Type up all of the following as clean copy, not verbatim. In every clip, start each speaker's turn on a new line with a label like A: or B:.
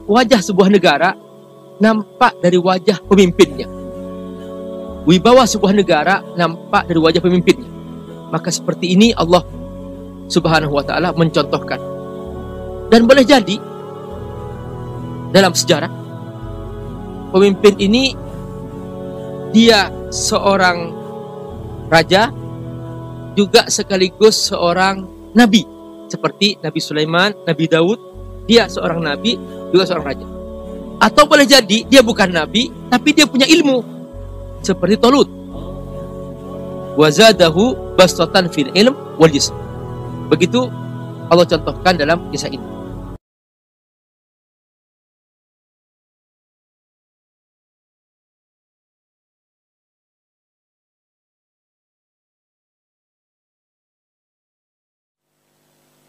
A: wajah sebuah negara nampak dari wajah pemimpinnya. Wibawa sebuah negara nampak dari wajah pemimpinnya. Maka seperti ini Allah Subhanahu wa ta'ala mencontohkan. Dan boleh jadi dalam sejarah pemimpin ini dia seorang raja juga sekaligus seorang nabi, seperti Nabi Sulaiman, Nabi Daud. Dia seorang nabi juga seorang raja. Atau boleh jadi dia bukan nabi tapi dia punya ilmu, seperti Talut. Wazadahu bastatan fil ilm wal jism. Begitu Allah contohkan dalam kisah ini.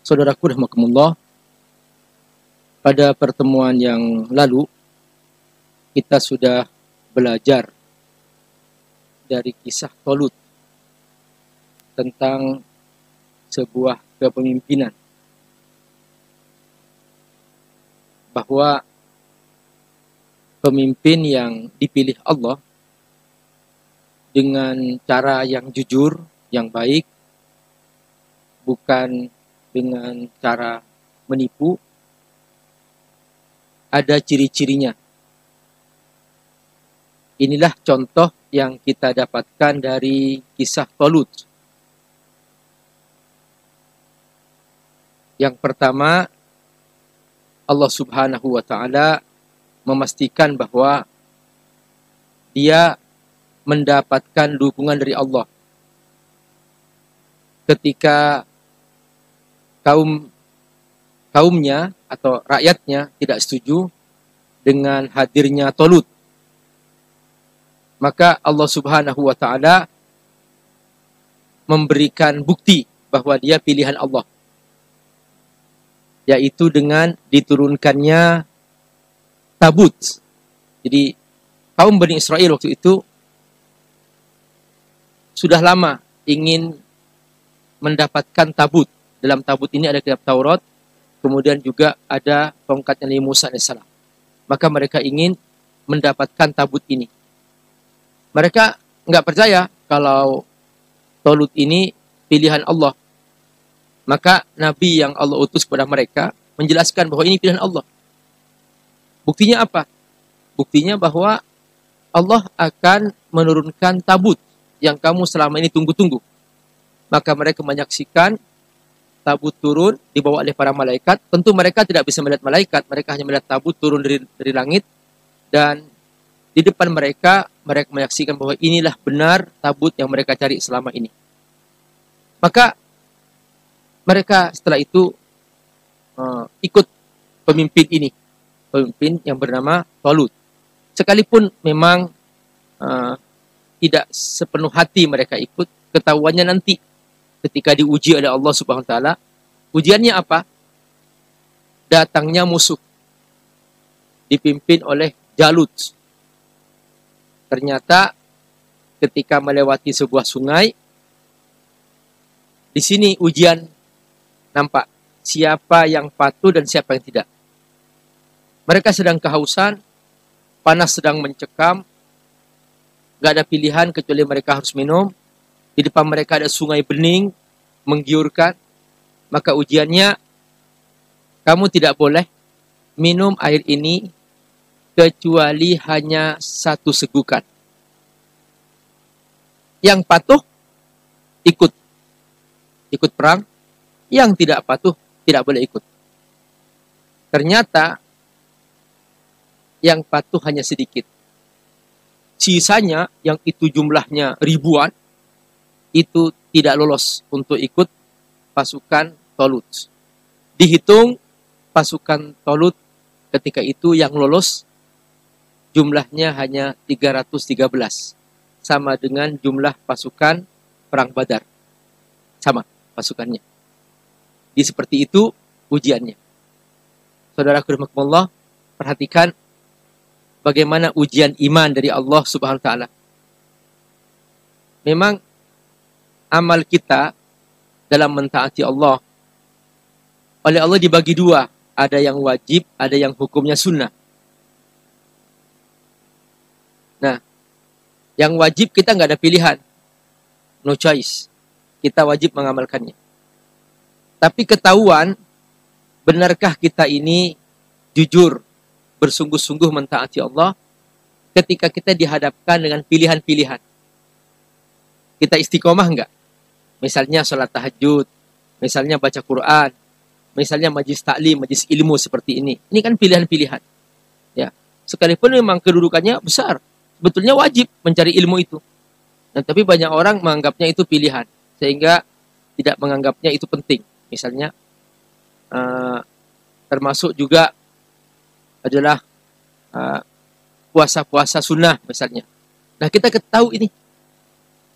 A: Saudaraku rahimakumullah, pada pertemuan yang lalu kita sudah belajar dari kisah Talut tentang sebuah kepemimpinan, bahwa pemimpin yang dipilih Allah dengan cara yang jujur, yang baik, bukan dengan cara menipu, ada ciri-cirinya. Inilah contoh yang kita dapatkan dari kisah Talut. Yang pertama, Allah Subhanahu wa ta'ala memastikan bahwa dia mendapatkan dukungan dari Allah ketika kaumnya atau rakyatnya tidak setuju dengan hadirnya Talut. Maka Allah Subhanahu wa ta'ala memberikan bukti bahwa dia pilihan Allah, yaitu dengan diturunkannya tabut. Jadi kaum Bani Israel waktu itu sudah lama ingin mendapatkan tabut. Dalam tabut ini ada kitab Taurat, kemudian juga ada tongkatnya Nabi Musa AS. Maka mereka ingin mendapatkan tabut ini. Mereka nggak percaya kalau Talut ini pilihan Allah. Maka Nabi yang Allah utus kepada mereka menjelaskan bahwa ini pilihan Allah. Buktinya apa? Buktinya bahwa Allah akan menurunkan tabut yang kamu selama ini tunggu-tunggu. Maka mereka menyaksikan tabut turun dibawa oleh para malaikat. Tentu mereka tidak bisa melihat malaikat, mereka hanya melihat tabut turun dari langit, dan di depan mereka menyaksikan bahwa inilah benar tabut yang mereka cari selama ini. Maka mereka setelah itu ikut pemimpin ini, pemimpin yang bernama Talut. Sekalipun memang tidak sepenuh hati mereka ikut, ketahuannya nanti ketika diuji oleh Allah Subhanahu wa ta'ala. Ujiannya apa? Datangnya musuh dipimpin oleh Jalut. Ternyata ketika melewati sebuah sungai, di sini ujian nampak siapa yang patuh dan siapa yang tidak. Mereka sedang kehausan, panas sedang mencekam, gak ada pilihan kecuali mereka harus minum. Di depan mereka ada sungai bening, menggiurkan. Maka ujiannya, kamu tidak boleh minum air ini kecuali hanya satu segukan. Yang patuh, ikut perang. Yang tidak patuh, tidak boleh ikut. Ternyata, yang patuh hanya sedikit. Sisanya, yang itu jumlahnya ribuan, itu tidak lolos untuk ikut pasukan Talut. Dihitung pasukan Talut ketika itu yang lolos jumlahnya hanya 313. Sama dengan jumlah pasukan perang Badar. Sama pasukannya. Jadi seperti itu ujiannya. Saudaraku rahimakumullah, perhatikan bagaimana ujian iman dari Allah Subhanahu wa ta'ala. Memang amal kita dalam mentaati Allah oleh Allah dibagi dua, ada yang wajib, ada yang hukumnya sunnah. Nah, yang wajib kita nggak ada pilihan, no choice. Kita wajib mengamalkannya. Tapi ketahuan, benarkah kita ini jujur, bersungguh-sungguh mentaati Allah ketika kita dihadapkan dengan pilihan-pilihan. Kita istiqomah nggak? Misalnya sholat tahajud, misalnya baca Quran, misalnya majlis taklim, majlis ilmu seperti ini. Ini kan pilihan-pilihan. Ya, sekalipun memang kedudukannya besar, sebetulnya wajib mencari ilmu itu. Nah, tapi banyak orang menganggapnya itu pilihan, sehingga tidak menganggapnya itu penting. Misalnya, termasuk juga adalah puasa-puasa sunnah misalnya. Nah, kita tahu ini,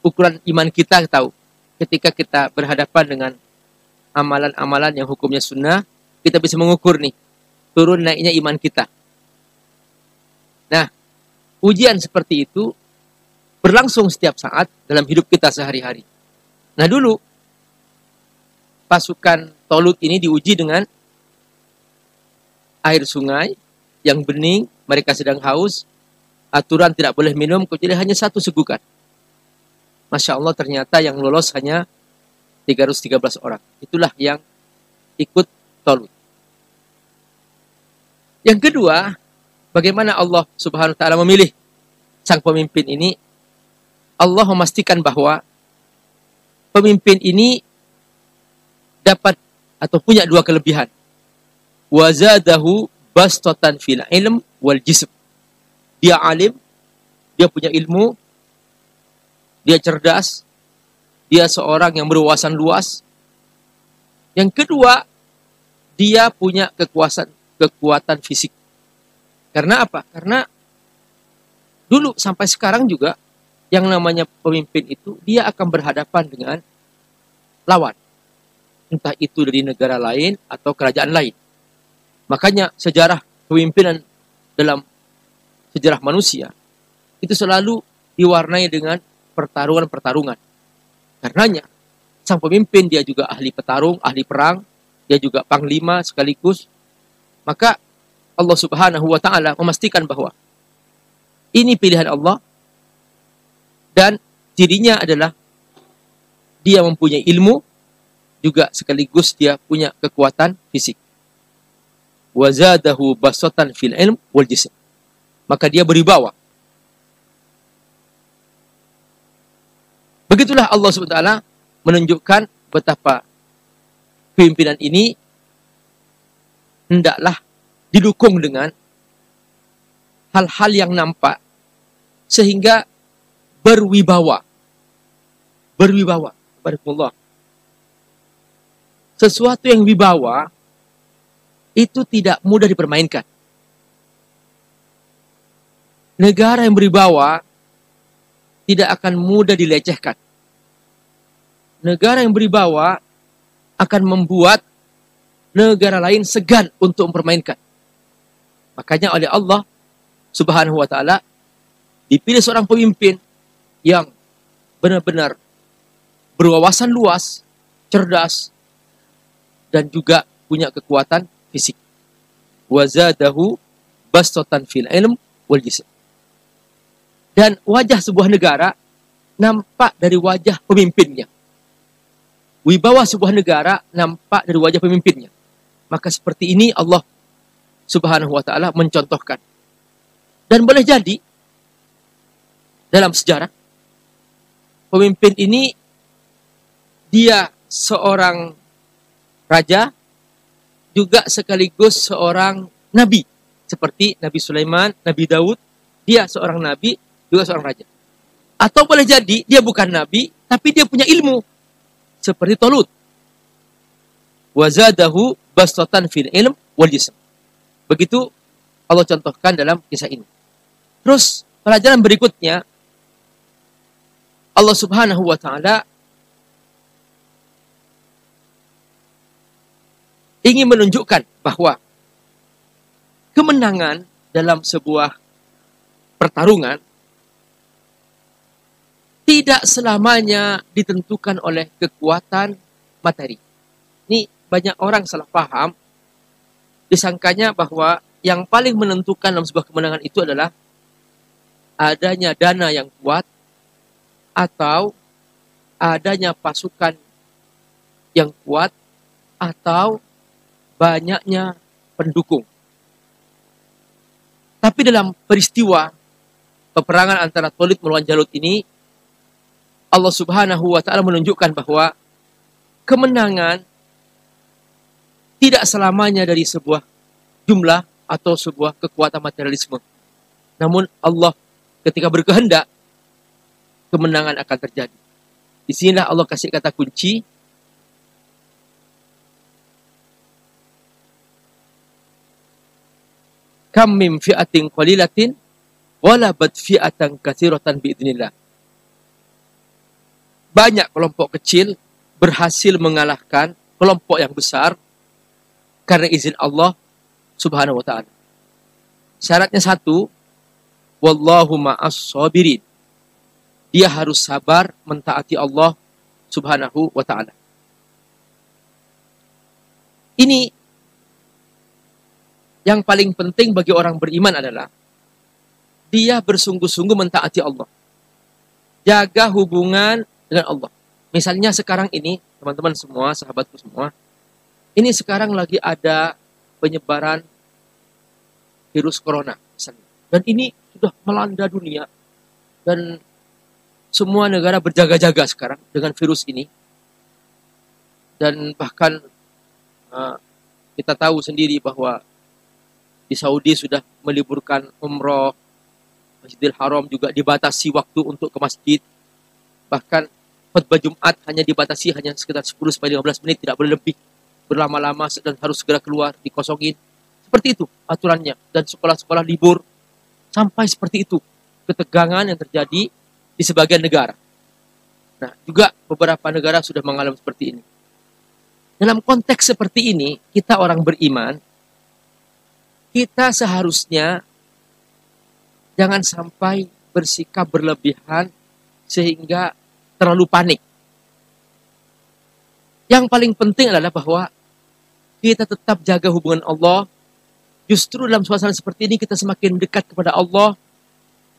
A: ukuran iman kita tahu. Ketika kita berhadapan dengan amalan-amalan yang hukumnya sunnah, kita bisa mengukur nih, turun naiknya iman kita. Nah, ujian seperti itu berlangsung setiap saat dalam hidup kita sehari-hari. Nah, dulu pasukan Tolut ini diuji dengan air sungai yang bening, mereka sedang haus, aturan tidak boleh minum, kecuali hanya satu segukan. Masya Allah, ternyata yang lolos hanya 313 orang. Itulah yang ikut Tolut. Yang kedua, bagaimana Allah Subhanahu wa ta'ala memilih sang pemimpin ini? Allah memastikan bahwa pemimpin ini dapat atau punya dua kelebihan. Wazadahu bastatan fil ilm wal jism. Dia alim, dia punya ilmu, dia cerdas, dia seorang yang berwawasan luas. Yang kedua, dia punya kekuatan fisik. Karena apa? Karena dulu sampai sekarang juga yang namanya pemimpin itu dia akan berhadapan dengan lawan. Entah itu dari negara lain atau kerajaan lain. Makanya sejarah kepemimpinan dalam sejarah manusia itu selalu diwarnai dengan pertarungan-pertarungan. Karenanya sang pemimpin dia juga ahli petarung, ahli perang, dia juga panglima sekaligus. Maka Allah Subhanahu wa ta'ala memastikan bahwa ini pilihan Allah dan cirinya adalah dia mempunyai ilmu, juga sekaligus dia punya kekuatan fisik. Wazadahu basatan fil ilm wal jism. Maka dia berwibawa. Begitulah Allah SWT menunjukkan betapa pimpinan ini hendaklah didukung dengan hal-hal yang nampak sehingga berwibawa. Berwibawa. Barakallahu. Sesuatu yang wibawa itu tidak mudah dipermainkan. Negara yang berwibawa tidak akan mudah dilecehkan. Negara yang berwibawa akan membuat negara lain segan untuk mempermainkan. Makanya oleh Allah Subhanahu wa ta'ala dipilih seorang pemimpin yang benar-benar berwawasan luas, cerdas, dan juga punya kekuatan fisik. Wazadahu bastatan fil ilm wal jism. Dan wajah sebuah negara nampak dari wajah pemimpinnya. Wibawa sebuah negara nampak dari wajah pemimpinnya. Maka seperti ini Allah Subhanahu wa ta'ala mencontohkan. Dan boleh jadi dalam sejarah pemimpin ini dia seorang raja, juga sekaligus seorang nabi. Seperti Nabi Sulaiman, Nabi Daud, dia seorang nabi, juga seorang raja. Atau boleh jadi dia bukan nabi, tapi dia punya ilmu. Seperti Tolut. Wazadahu bastatan fil ilm wal jism. Begitu Allah contohkan dalam kisah ini. Terus pelajaran berikutnya, Allah Subhanahu wa ta'ala ingin menunjukkan bahwa kemenangan dalam sebuah pertarungan tidak selamanya ditentukan oleh kekuatan materi. Ini banyak orang salah paham disangkanya bahwa yang paling menentukan dalam sebuah kemenangan itu adalah adanya dana yang kuat atau adanya pasukan yang kuat atau banyaknya pendukung. Tapi dalam peristiwa peperangan antara Thalid melawan Jalut ini, Allah Subhanahu wa Ta'ala menunjukkan bahwa kemenangan tidak selamanya dari sebuah jumlah atau sebuah kekuatan materialisme. Namun Allah ketika berkehendak, kemenangan akan terjadi. Di sinilah Allah kasih kata kunci. Kam min fi'atin qalilatin walabat fi'atan katsiratan biidznillah. Banyak kelompok kecil berhasil mengalahkan kelompok yang besar karena izin Allah Subhanahu wa Ta'ala. Syaratnya satu, wallahu ma'as sabirin. Dia harus sabar mentaati Allah Subhanahu wa Ta'ala. Ini yang paling penting bagi orang beriman adalah dia bersungguh-sungguh mentaati Allah. Jaga hubungan dengan Allah. Misalnya sekarang ini, teman-teman semua, sahabatku semua, ini sekarang lagi ada penyebaran virus corona misalnya. Dan ini sudah melanda dunia. Dan semua negara berjaga-jaga sekarang dengan virus ini. Dan bahkan kita tahu sendiri bahwa di Saudi sudah meliburkan umroh, Masjidil Haram juga dibatasi waktu untuk ke masjid. Bahkan khutbah Jumat hanya dibatasi hanya sekitar 10-15 menit, tidak boleh lebih. Berlama-lama dan harus segera keluar, dikosongin. Seperti itu aturannya. Dan sekolah-sekolah libur. Sampai seperti itu ketegangan yang terjadi di sebagian negara. Nah, juga beberapa negara sudah mengalami seperti ini. Dalam konteks seperti ini, kita orang beriman, kita seharusnya jangan sampai bersikap berlebihan sehingga terlalu panik. Yang paling penting adalah bahwa kita tetap jaga hubungan Allah. Justru dalam suasana seperti ini kita semakin dekat kepada Allah.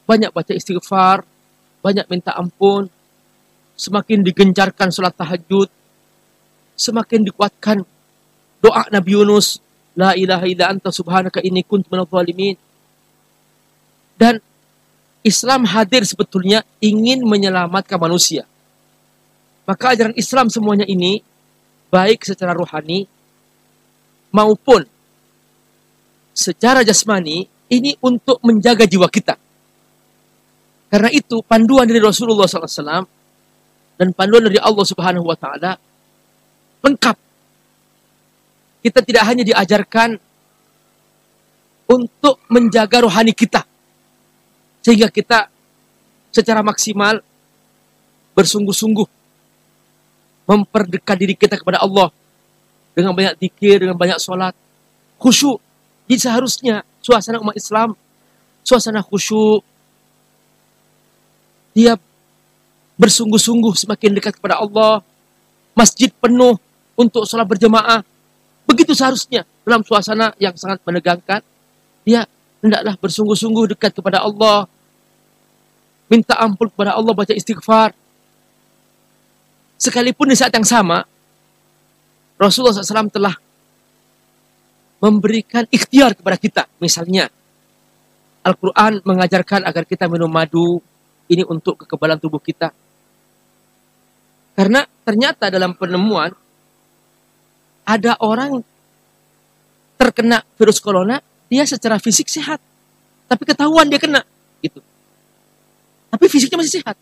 A: Banyak baca istighfar, banyak minta ampun, semakin digencarkan sholat tahajud, semakin dikuatkan doa Nabi Yunus, La ilaha illa anta subhanaka inni kuntu minadh dhalimin. Dan Islam hadir sebetulnya ingin menyelamatkan manusia. Maka ajaran Islam semuanya ini, baik secara rohani maupun secara jasmani, ini untuk menjaga jiwa kita. Karena itu panduan dari Rasulullah SAW dan panduan dari Allah Subhanahu wa Ta'ala lengkap. Kita tidak hanya diajarkan untuk menjaga rohani kita, sehingga kita secara maksimal bersungguh-sungguh memperdekat diri kita kepada Allah dengan banyak zikir, dengan banyak sholat, khusyuk. Jadi seharusnya suasana umat Islam, suasana khusyuk, dia bersungguh-sungguh semakin dekat kepada Allah, masjid penuh untuk sholat berjamaah. Begitu seharusnya dalam suasana yang sangat menegangkan, dia hendaklah bersungguh-sungguh dekat kepada Allah, minta ampun kepada Allah, baca istighfar. Sekalipun di saat yang sama, Rasulullah SAW telah memberikan ikhtiar kepada kita. Misalnya, Al-Quran mengajarkan agar kita minum madu, ini untuk kekebalan tubuh kita. Karena ternyata dalam penemuan, ada orang terkena virus corona, dia secara fisik sehat. Tapi ketahuan dia kena. Gitu. Tapi fisiknya masih sehat.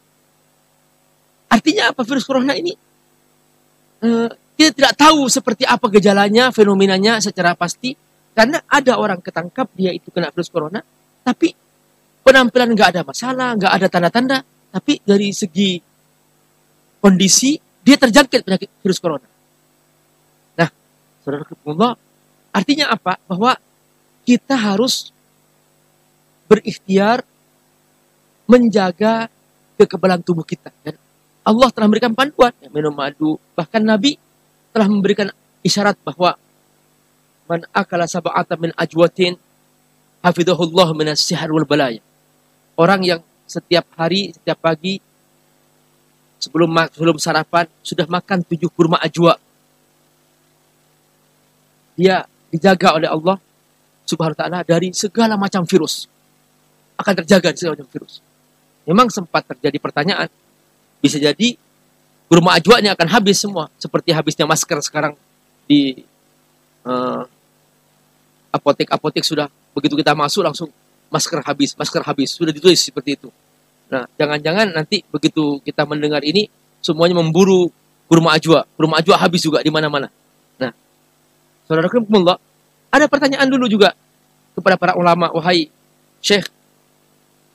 A: Artinya apa virus corona ini? Kita tidak tahu seperti apa gejalanya, fenomenanya secara pasti. Karena ada orang ketangkap, dia itu kena virus corona. Tapi penampilan nggak ada masalah, nggak ada tanda-tanda. Tapi dari segi kondisi, dia terjangkit penyakit virus corona. Nah, saudara-saudara, artinya apa? Bahwa kita harus berikhtiar menjaga kekebalan tubuh kita. Dan Allah telah memberikan panduan, minum madu. Bahkan Nabi telah memberikan isyarat bahwa Man akala sab'atan min ajwatin hafidhahullah minas sihar wal balaya. Orang yang setiap hari, setiap pagi sebelum sarapan sudah makan 7 kurma ajwa, dia dijaga oleh Allah Subhanahu wa taala dari segala macam virus. Akan terjaga dari segala macam virus. Memang sempat terjadi pertanyaan, bisa jadi kurma ajwa ini akan habis semua, seperti habisnya masker sekarang di apotek-apotek sudah begitu kita masuk langsung masker habis, sudah ditulis seperti itu. Nah, jangan-jangan nanti begitu kita mendengar ini semuanya memburu kurma ajwa habis juga di mana-mana. Nah, saudara-saudara, ada pertanyaan dulu juga kepada para ulama, wahai Syekh,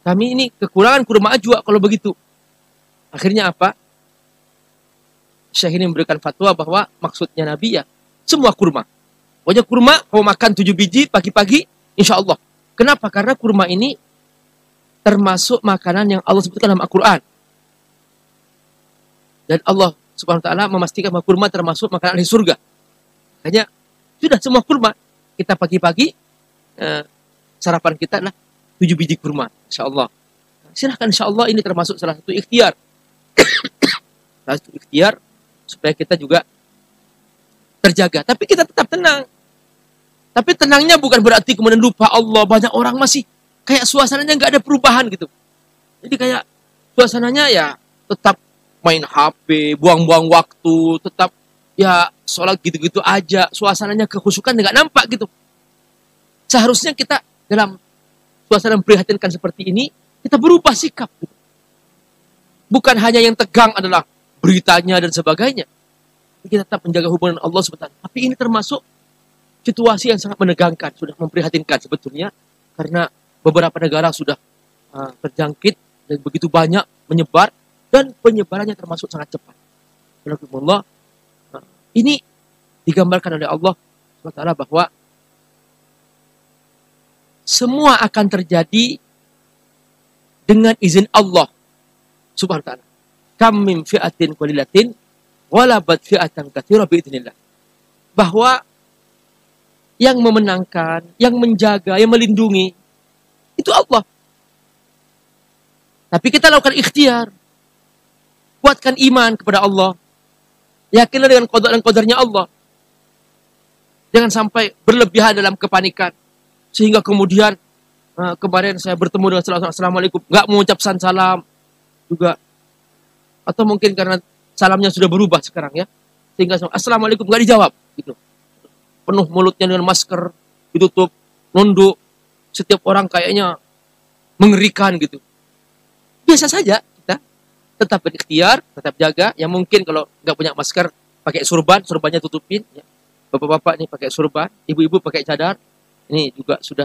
A: kami ini kekurangan kurma ajwa kalau begitu. Akhirnya apa? Syekh ini memberikan fatwa bahwa maksudnya Nabi ya semua kurma. Pokoknya kurma, mau makan 7 biji pagi-pagi, insya Allah. Kenapa? Karena kurma ini termasuk makanan yang Allah sebutkan dalam Al-Quran. Dan Allah Subhanahu wa taala memastikan bahwa kurma termasuk makanan ahli surga. Makanya sudah semua kurma. Kita pagi-pagi sarapan kita adalah 7 biji kurma, insya Allah. Silahkan, insya Allah ini termasuk salah satu ikhtiar. Salah satu ikhtiar supaya kita juga terjaga. Tapi kita tetap tenang. Tapi tenangnya bukan berarti kemudian lupa Allah. Banyak orang masih kayak suasananya nggak ada perubahan gitu. Jadi kayak suasananya ya tetap main HP, buang-buang waktu, tetap ya sholat gitu-gitu aja. Suasananya kekhusyukan nggak nampak gitu. Seharusnya kita dalam suasana memprihatinkan seperti ini, kita berubah sikap. Gitu. Bukan hanya yang tegang adalah beritanya dan sebagainya. Kita tetap menjaga hubungan Allah SWT. Tapi ini termasuk situasi yang sangat menegangkan, sudah memprihatinkan sebetulnya. Karena beberapa negara sudah terjangkit dan begitu banyak menyebar. Dan penyebarannya termasuk sangat cepat. Alhamdulillah, ini digambarkan oleh Allah SWT bahwa semua akan terjadi dengan izin Allah Subhanahu wa taala. Kam min fi'atin qalilatin walabat fi'atan katsira biidznillah. Bahwa yang memenangkan, yang menjaga, yang melindungi itu Allah. Tapi kita lakukan ikhtiar. Kuatkan iman kepada Allah. Yakinlah dengan qada dan qadarnya Allah. Jangan sampai berlebihan dalam kepanikan. Sehingga kemudian kemarin saya bertemu dengan Assalamualaikum, nggak mengucap salam juga. Atau mungkin karena salamnya sudah berubah sekarang ya. Sehingga Assalamualaikum nggak dijawab gitu. Penuh mulutnya dengan masker, ditutup, nunduk. Setiap orang kayaknya mengerikan gitu. Biasa saja kita tetap berikhtiar, tetap jaga. Yang mungkin kalau nggak punya masker, pakai surbannya tutupin. Ya. Bapak-bapak nih pakai surban, ibu-ibu pakai cadar. Ini juga sudah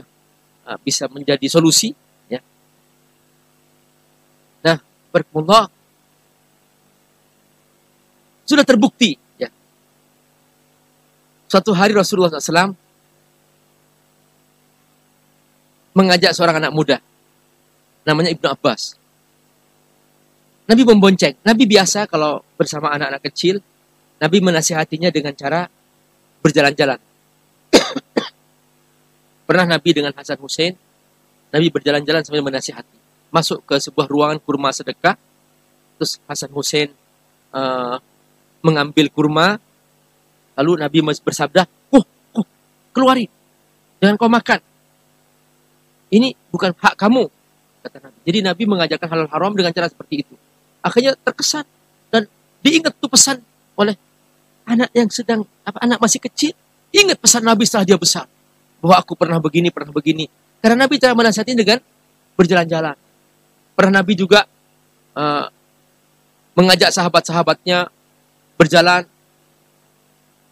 A: bisa menjadi solusi. Ya. Nah, berkumullah sudah terbukti. Ya. Suatu hari Rasulullah SAW mengajak seorang anak muda. Namanya Ibnu Abbas. Nabi membonceng. Nabi biasa kalau bersama anak-anak kecil, Nabi menasihatinya dengan cara berjalan-jalan. Pernah Nabi dengan Hasan Hussein, Nabi berjalan-jalan sambil menasihati. Masuk ke sebuah ruangan kurma sedekah, terus Hasan Hussein mengambil kurma, lalu Nabi bersabda, keluarin, jangan kau makan. Ini bukan hak kamu, kata Nabi. Jadi Nabi mengajarkan halal haram dengan cara seperti itu. Akhirnya terkesan dan diingat tuh pesan oleh anak yang sedang, anak masih kecil. Ingat pesan Nabi setelah dia besar. Bahwa aku pernah begini. Karena Nabi cara menasihati dengan berjalan-jalan. Pernah Nabi juga mengajak sahabat-sahabatnya berjalan.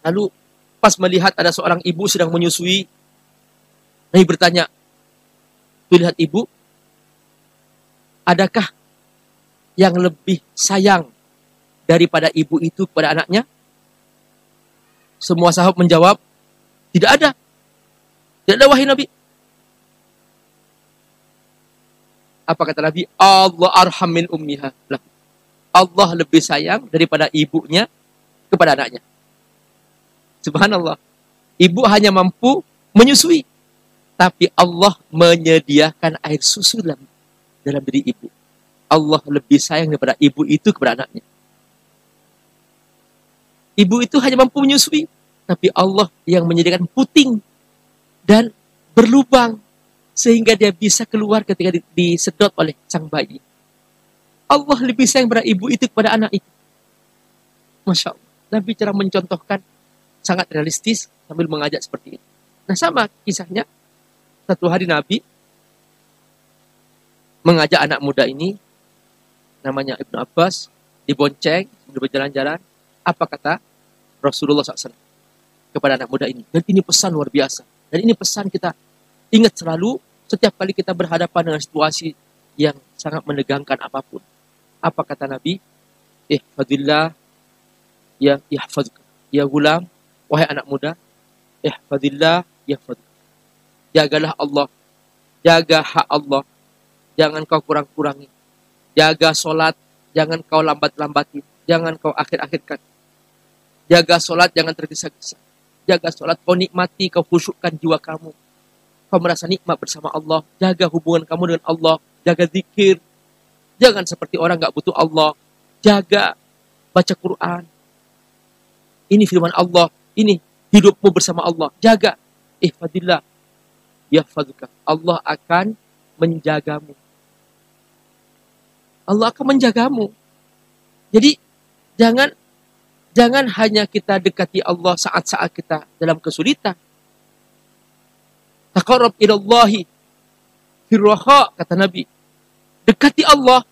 A: Lalu pas melihat ada seorang ibu sedang menyusui, Nabi bertanya, tuh lihat ibu, adakah yang lebih sayang daripada ibu itu kepada anaknya? Semua sahabat menjawab, tidak ada. Tidak ada, wahai Nabi. Apa kata Nabi? Allah arham min ummiha. Allah lebih sayang daripada ibunya kepada anaknya. Subhanallah. Ibu hanya mampu menyusui. Tapi Allah menyediakan air susu dalam diri ibu. Allah lebih sayang daripada ibu itu kepada anaknya. Ibu itu hanya mampu menyusui. Tapi Allah yang menyediakan puting dan berlubang. Sehingga dia bisa keluar ketika disedot oleh sang bayi. Allah lebih sayang pada ibu itu kepada anak itu. Masya Allah. Nabi cara mencontohkan sangat realistis sambil mengajak seperti itu. Nah sama kisahnya. Satu hari Nabi mengajak anak muda ini, namanya Ibnu Abbas, dibonceng, berjalan-jalan. Apa kata Rasulullah SAW kepada anak muda ini? Dan ini pesan luar biasa. Dan ini pesan kita ingat selalu setiap kali kita berhadapan dengan situasi yang sangat menegangkan apapun. Apa kata Nabi? Ihfadillah ya yahfadzuka. Ya gulam, wahai anak muda, ihfadillah yahfadzuka. Jagalah Allah, jaga hak Allah, jangan kau kurang-kurangi. Jaga solat, jangan kau lambat-lambatin, jangan kau akhir-akhirkan. Jaga solat, jangan tergesa-gesa. Jaga solat, kau nikmati, kau khusyukkan jiwa kamu. Kau merasa nikmat bersama Allah. Jaga hubungan kamu dengan Allah, jaga zikir. Jangan seperti orang gak butuh Allah. Jaga baca Quran. Ini firman Allah, ini hidupmu bersama Allah. Jaga, ihfadillah yahfadzuka. Allah akan menjagamu. Allah akan menjagamu. Jadi jangan hanya kita dekati Allah saat-saat kita dalam kesulitan. Taqarrab ilallahi firraha, kata Nabi. Dekati Allah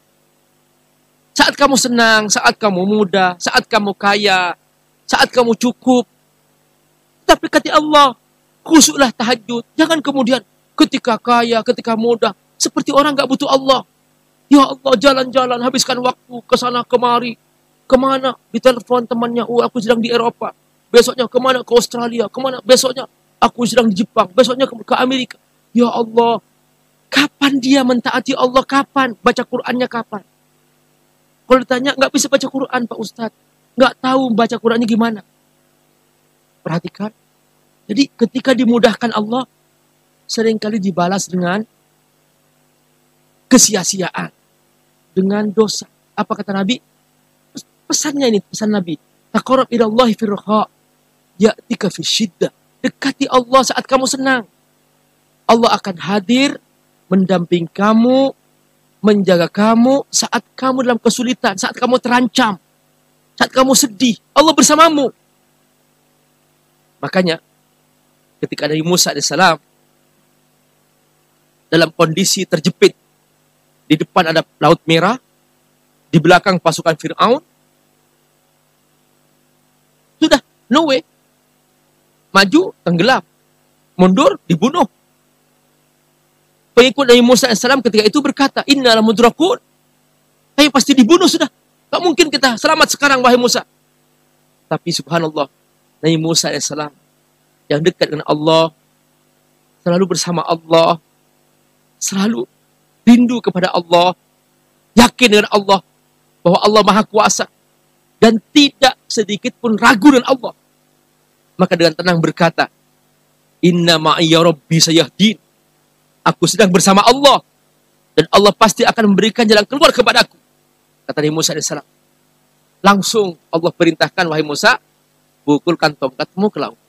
A: saat kamu senang, saat kamu muda, saat kamu kaya, saat kamu cukup. Tapi dekati Allah. Khusyuklah tahajud. Jangan kemudian ketika kaya, ketika muda, seperti orang gak butuh Allah. Ya Allah, jalan-jalan, habiskan waktu ke sana kemari. Kemana? Ditelepon temannya, aku sedang di Eropa. Besoknya kemana? Ke Australia. Kemana? Besoknya aku sedang di Jepang. Besoknya ke Amerika. Ya Allah, kapan dia mentaati Allah? Kapan? Baca Qur'annya kapan? Kalau ditanya, gak bisa baca Qur'an Pak Ustadz. Gak tahu baca Qur'annya gimana. Perhatikan. Jadi ketika dimudahkan Allah, seringkali dibalas dengan kesia-siaan, dengan dosa. Apa kata Nabi? Pesannya ini, pesan Nabi. Taqarrab ilallahi firraha, ya'tika fi syiddah. Dekati Allah saat kamu senang. Allah akan hadir, mendamping kamu, menjaga kamu saat kamu dalam kesulitan, saat kamu terancam, saat kamu sedih. Allah bersamamu. Makanya, ketika Nabi Musa AS dalam kondisi terjepit, di depan ada Laut Merah, di belakang pasukan Fir'aun, sudah, no way. Maju, tenggelam. Mundur, dibunuh. Pengikut Nabi Musa AS ketika itu berkata, Inna lamudrakun. Kami pasti dibunuh sudah. Tak mungkin kita selamat sekarang, wahai Musa. Tapi subhanallah, Nabi Musa AS yang dekat dengan Allah, selalu bersama Allah, selalu rindu kepada Allah, yakin dengan Allah, bahwa Allah Maha Kuasa, dan tidak sedikit pun ragu dengan Allah. Maka dengan tenang berkata, Inna ma'iyya rabbi sayahdin. Aku sedang bersama Allah, dan Allah pasti akan memberikan jalan keluar kepadaku. Kata Nabi Musa AS. Langsung Allah perintahkan, wahai Musa, pukulkan tongkatmu ke laut.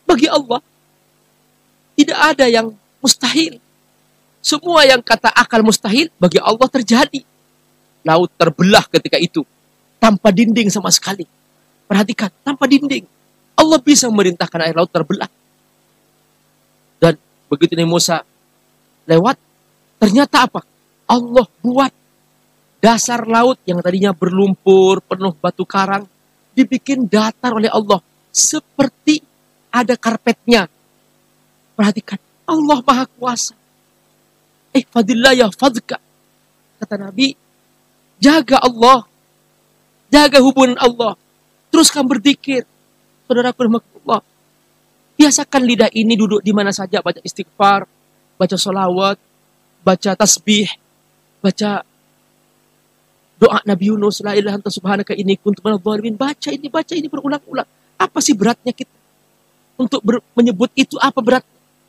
A: Bagi Allah, tidak ada yang mustahil. Semua yang kata akal mustahil, bagi Allah terjadi. Laut terbelah ketika itu, tanpa dinding sama sekali. Perhatikan, tanpa dinding. Allah bisa memerintahkan air laut terbelah. Dan begitu Nabi Musa lewat, ternyata apa? Allah buat dasar laut yang tadinya berlumpur, penuh batu karang, dibikin datar oleh Allah. Seperti ada karpetnya. Perhatikan, Allah Maha Kuasa. Ihfadillah yahfadzuka. Kata Nabi, jaga Allah. Jaga hubungan Allah. Teruskan berzikir. Saudaraku rahmatullah. Biasakan lidah ini duduk di mana saja. Baca istighfar, baca sholawat, baca tasbih, baca doa Nabi Yunus, la ilaha anta subhanaka inni kuntu minadh dhalimin. Baca ini berulang-ulang. Apa sih beratnya kita? untuk menyebut itu apa berat.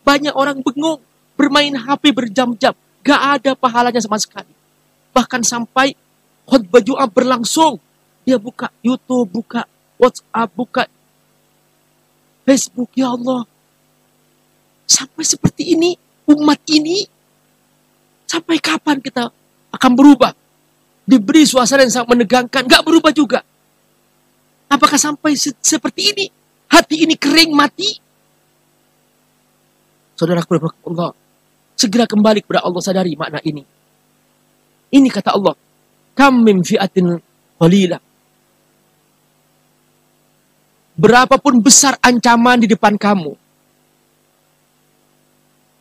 A: Banyak orang bengong, bermain HP berjam-jam, gak ada pahalanya sama sekali. Bahkan sampai khutbah Jumat berlangsung, dia buka YouTube, buka WhatsApp, buka Facebook. Ya Allah, sampai seperti ini umat ini, sampai kapan kita akan berubah? Diberi suasana yang sangat menegangkan, gak berubah juga. Apakah sampai seperti ini? Hati ini kering, mati? Saudara Allah, segera kembali kepada Allah, sadari makna ini. Ini kata Allah, kam min fi'atin qalilah. Berapapun besar ancaman di depan kamu,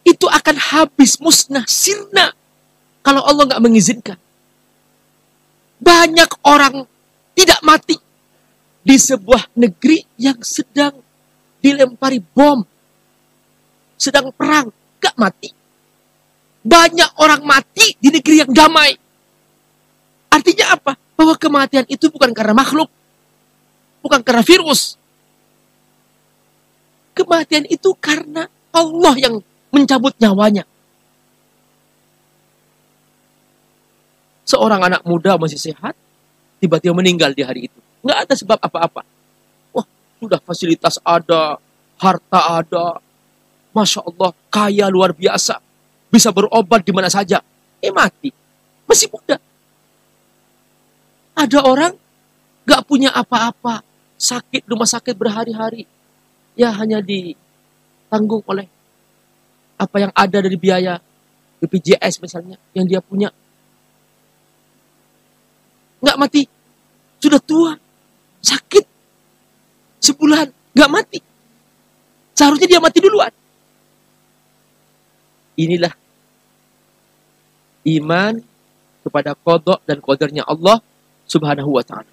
A: itu akan habis, musnah, sirna, kalau Allah nggak mengizinkan. Banyak orang tidak mati di sebuah negeri yang sedang dilempari bom, sedang perang, nggak mati. Banyak orang mati di negeri yang damai. Artinya apa? Bahwa kematian itu bukan karena makhluk, bukan karena virus. Kematian itu karena Allah yang mencabut nyawanya. Seorang anak muda masih sehat, tiba-tiba meninggal di hari itu. Nggak ada sebab apa-apa. Wah, sudah fasilitas ada, harta ada, Masya Allah, kaya luar biasa. Bisa berobat di mana saja. Mati. Masih muda. Ada orang nggak punya apa-apa. Sakit, rumah sakit berhari-hari. Ya hanya ditanggung oleh apa yang ada dari biaya BPJS misalnya, yang dia punya. Nggak mati. Sudah tua. Sakit. Sebulan. Nggak mati. Seharusnya dia mati duluan. Inilah iman kepada qada dan qadarnya Allah Subhanahu wa ta'ala.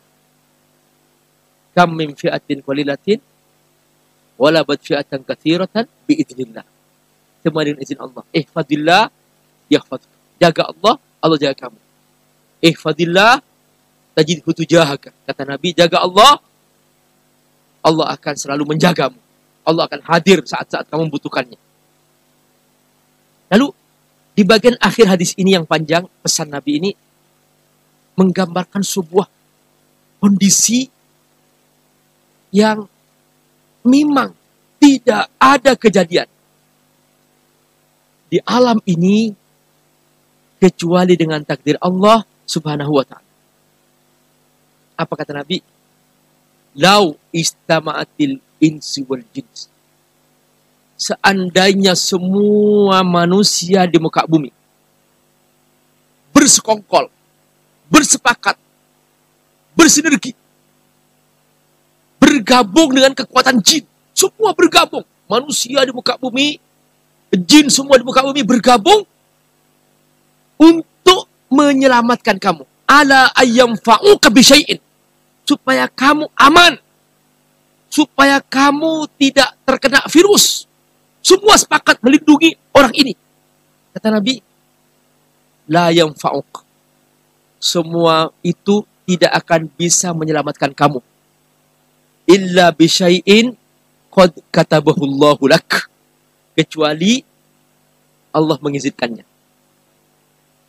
A: Kam min fi'atin qalilatin walabat fi'atan katsiratan biidznillah. Semua dengan izin Allah. Ihfadillah yahfaduk. Jaga Allah, Allah jaga kamu. Ihfadillah tajidhu tujahaka. Kata Nabi, jaga Allah, Allah akan selalu menjagamu. Allah akan hadir saat-saat kamu membutuhkannya. Lalu, di bagian akhir hadis ini yang panjang, pesan Nabi ini menggambarkan sebuah kondisi yang memang tidak ada kejadian di alam ini kecuali dengan takdir Allah Subhanahu wa ta'ala. Apa kata Nabi? Lau istama'atil insi wal jins. Seandainya semua manusia di muka bumi bersekongkol, bersepakat, bersinergi, bergabung dengan kekuatan jin. Semua bergabung. Manusia di muka bumi, jin semua di muka bumi bergabung untuk menyelamatkan kamu. Ala ayyam fa'uka bisyai'in. Supaya kamu aman. Supaya kamu tidak terkena virus. Semua sepakat melindungi orang ini. Kata Nabi, la yanfa'uk. Semua itu tidak akan bisa menyelamatkan kamu. Illa bisyai'in qad katabahullahu lak. Kecuali Allah mengizinkannya.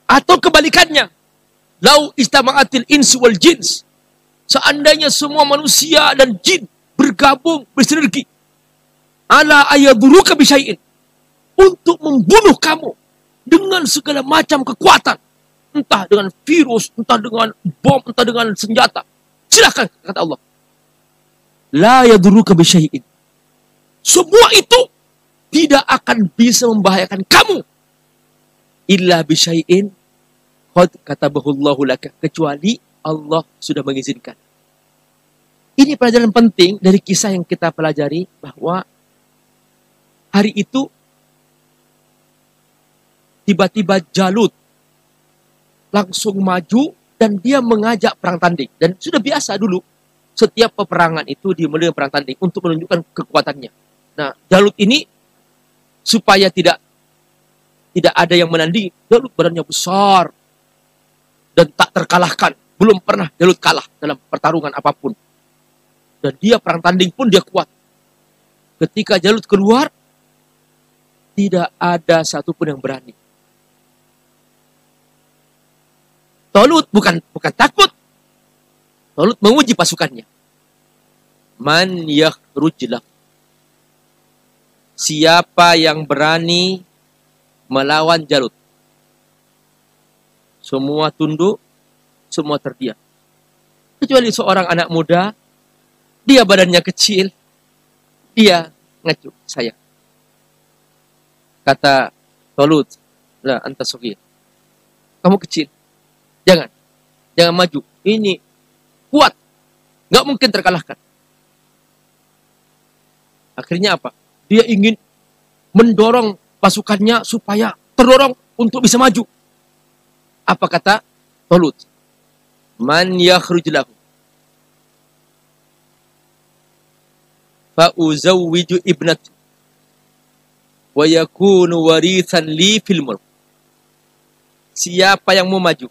A: Atau kebalikannya. Lau istama'atil insi wal jins. Seandainya semua manusia dan jin bergabung, bersinergi. Ala ayaduruka bisyai'in. Untuk membunuh kamu. Dengan segala macam kekuatan. Entah dengan virus, entah dengan bom, entah dengan senjata. Silakan, kata Allah. La yaduruka bisyai'in. Semua itu tidak akan bisa membahayakan kamu. Illa bisyai'in qad katabahullahu laka. Kecuali Allah sudah mengizinkan. Ini pelajaran penting dari kisah yang kita pelajari, bahwa hari itu tiba-tiba Jalut langsung maju dan dia mengajak perang tanding. Dan sudah biasa dulu, setiap peperangan itu dimulai dengan perang tanding untuk menunjukkan kekuatannya. Nah, Jalut ini supaya tidak ada yang menandingi. Jalut badannya besar dan tak terkalahkan. Belum pernah Jalut kalah dalam pertarungan apapun. Dan dia perang tanding pun dia kuat. Ketika Jalut keluar, tidak ada satupun yang berani. Talut bukan takut. Talut menguji pasukannya. Man yakhruj lahu. Siapa yang berani melawan Jalut? Semua tunduk, semua terdiam. Kecuali seorang anak muda, dia badannya kecil, dia ngacu, saya. Kata Talut, la anta saghir. Kamu kecil. Jangan maju. Ini kuat. Nggak mungkin terkalahkan. Akhirnya apa? Dia ingin mendorong pasukannya supaya terdorong untuk bisa maju. Apa kata Talut? Man yakhruj lahu fa uzawwiju ibnati wa yakunu warithan li fil mulk. Siapa yang mau maju,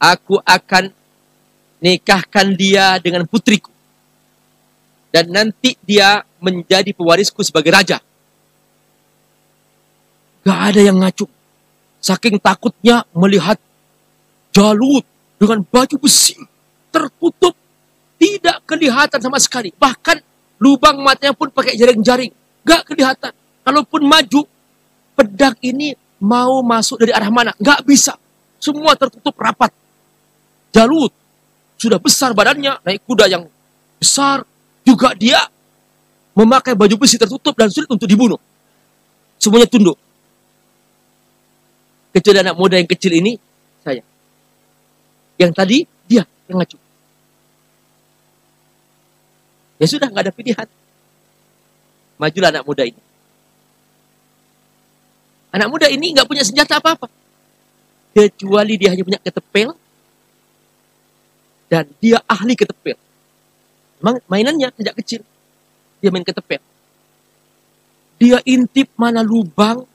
A: aku akan nikahkan dia dengan putriku. Dan nanti dia menjadi pewarisku sebagai raja. Gak ada yang ngacu. Saking takutnya melihat Jalut dengan baju besi tertutup. Tidak kelihatan sama sekali. Bahkan lubang matanya pun pakai jaring-jaring. Gak kelihatan. Kalaupun maju, pedang ini mau masuk dari arah mana? Gak bisa. Semua tertutup rapat. Jalut sudah besar badannya, naik kuda yang besar. Juga dia memakai baju besi tertutup dan sulit untuk dibunuh. Semuanya tunduk. Kecuali anak muda yang kecil ini, saya. Yang tadi, dia yang ngacu. Ya sudah, nggak ada pilihan. Majulah anak muda ini. Anak muda ini nggak punya senjata apa-apa. Kecuali dia hanya punya ketepel. Dan dia ahli ketepel. Memang mainannya sejak kecil. Dia main ketepel. Dia intip mana lubang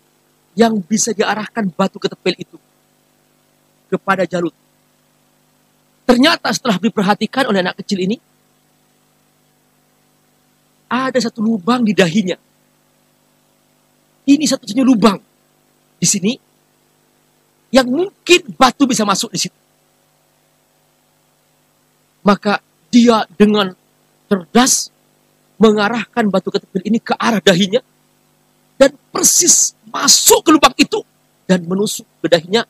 A: yang bisa diarahkan batu ketepel itu kepada Jalut. Ternyata setelah diperhatikan oleh anak kecil ini, ada satu lubang di dahinya. Ini satu-satunya lubang di sini yang mungkin batu bisa masuk di situ. Maka dia dengan cerdas mengarahkan batu ketepil ini ke arah dahinya dan persis masuk ke lubang itu dan menusuk ke dahinya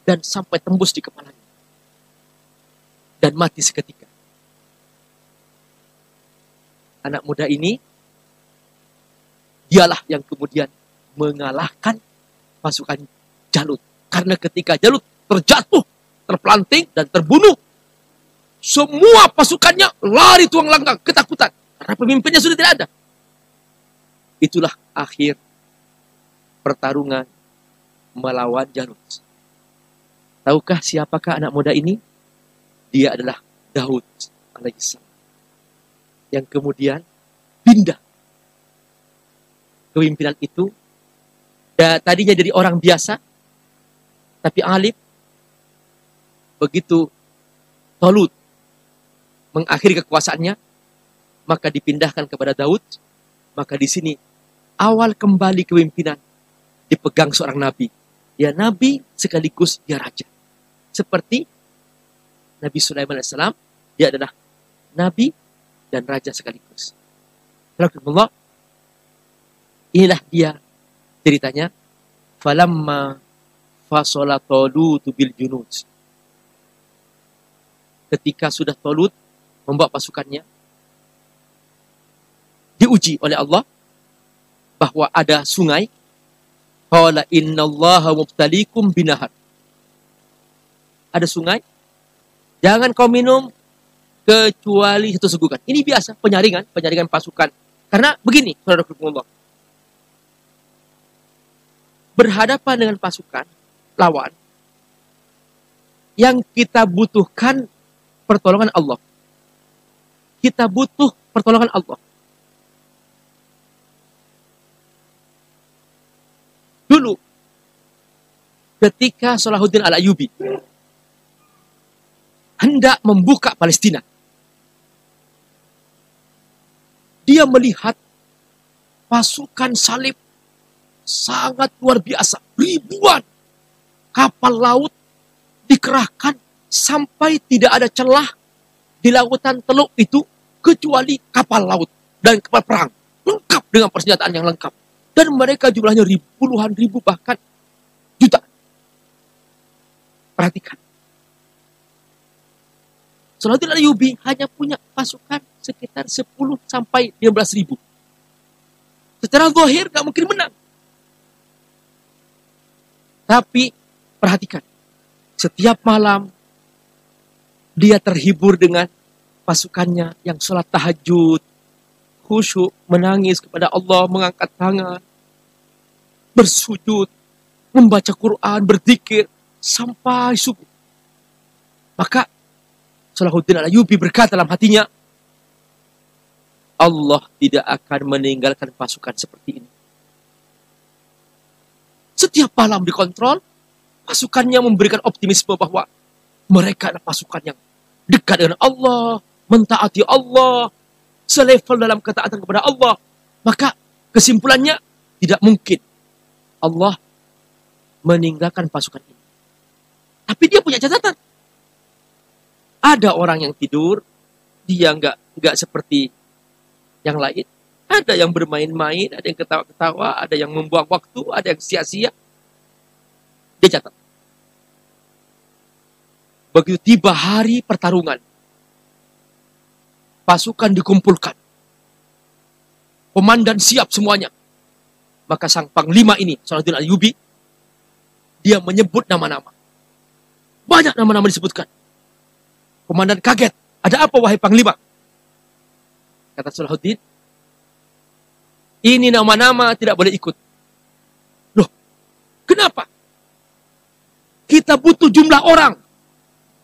A: dan sampai tembus di kepalanya dan mati seketika. Anak muda ini dialah yang kemudian mengalahkan pasukan Jalut, karena ketika Jalut terjatuh, terpelanting dan terbunuh, semua pasukannya lari tuang langgang, ketakutan. Karena pemimpinnya sudah tidak ada. Itulah akhir pertarungan melawan Jalut. Tahukah siapakah anak muda ini? Dia adalah Daud alaihissalam. Yang kemudian pindah kepemimpinan itu. Tadinya jadi orang biasa, tapi alim. Begitu Talut mengakhiri kekuasaannya, maka dipindahkan kepada Daud. Maka di sini awal kembali kepemimpinan dipegang seorang nabi. Dia nabi sekaligus dia raja. Seperti Nabi Sulaiman AS, dia adalah nabi dan raja sekaligus. Alhamdulillah, inilah dia ceritanya. Falamma fasola Talut bil junud. Ketika sudah Talut membawa pasukannya, diuji oleh Allah bahwa ada sungai. Qala innallaha mubtalikum binahar. Ada sungai, jangan kau minum kecuali satu segukan. Ini biasa penyaringan pasukan. Karena begini, saudara-saudara, berhadapan dengan pasukan lawan, yang kita butuhkan pertolongan Allah. Kita butuh pertolongan Allah. Dulu, ketika Salahuddin Al-Ayyubi hendak membuka Palestina, dia melihat pasukan salib sangat luar biasa. Ribuan kapal laut dikerahkan sampai tidak ada celah di lautan Teluk itu kecuali kapal laut dan kapal perang. Lengkap dengan persenjataan yang lengkap. Dan mereka jumlahnya puluhan ribu bahkan juta. Perhatikan. Salahuddin Ayyubi hanya punya pasukan sekitar 10 sampai 15 ribu. Secara zahir gak mungkin menang. Tapi perhatikan. Setiap malam dia terhibur dengan pasukannya yang sholat tahajud, khusyuk, menangis kepada Allah, mengangkat tangan, bersujud, membaca Quran, berzikir sampai subuh. Maka Salahuddin Ayyubi berkata dalam hatinya, Allah tidak akan meninggalkan pasukan seperti ini. Setiap malam dikontrol, pasukannya memberikan optimisme bahwa mereka adalah pasukan yang dekat dengan Allah, mentaati Allah, selevel dalam ketaatan kepada Allah. Maka kesimpulannya tidak mungkin Allah meninggalkan pasukan ini. Tapi dia punya catatan. Ada orang yang tidur, dia nggak seperti yang lain. Ada yang bermain-main, ada yang ketawa-ketawa, ada yang membuang waktu, ada yang sia-sia. Dia catat. Begitu tiba hari pertarungan, pasukan dikumpulkan. Komandan siap semuanya. Maka sang panglima ini, Salahuddin Ayyubi, dia menyebut nama-nama. Banyak nama-nama disebutkan. Komandan kaget. Ada apa wahai panglima? Kata Salahuddin, ini nama-nama tidak boleh ikut. Loh, kenapa? Kita butuh jumlah orang.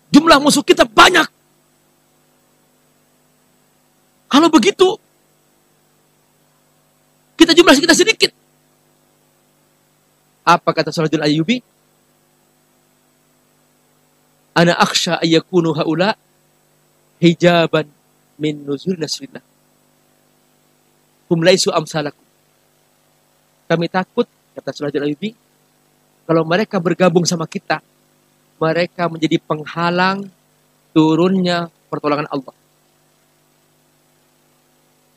A: Jumlah musuh kita banyak. Kalau begitu, jumlah kita sedikit. Apa kata Salahuddin Ayyubi? Ana akhsha ayyakunu haula hijaban min nuzul nasrillah. Hum laisu amsalakum. Kami takut, kata Salahuddin Ayyubi, kalau mereka bergabung sama kita, mereka menjadi penghalang turunnya pertolongan Allah.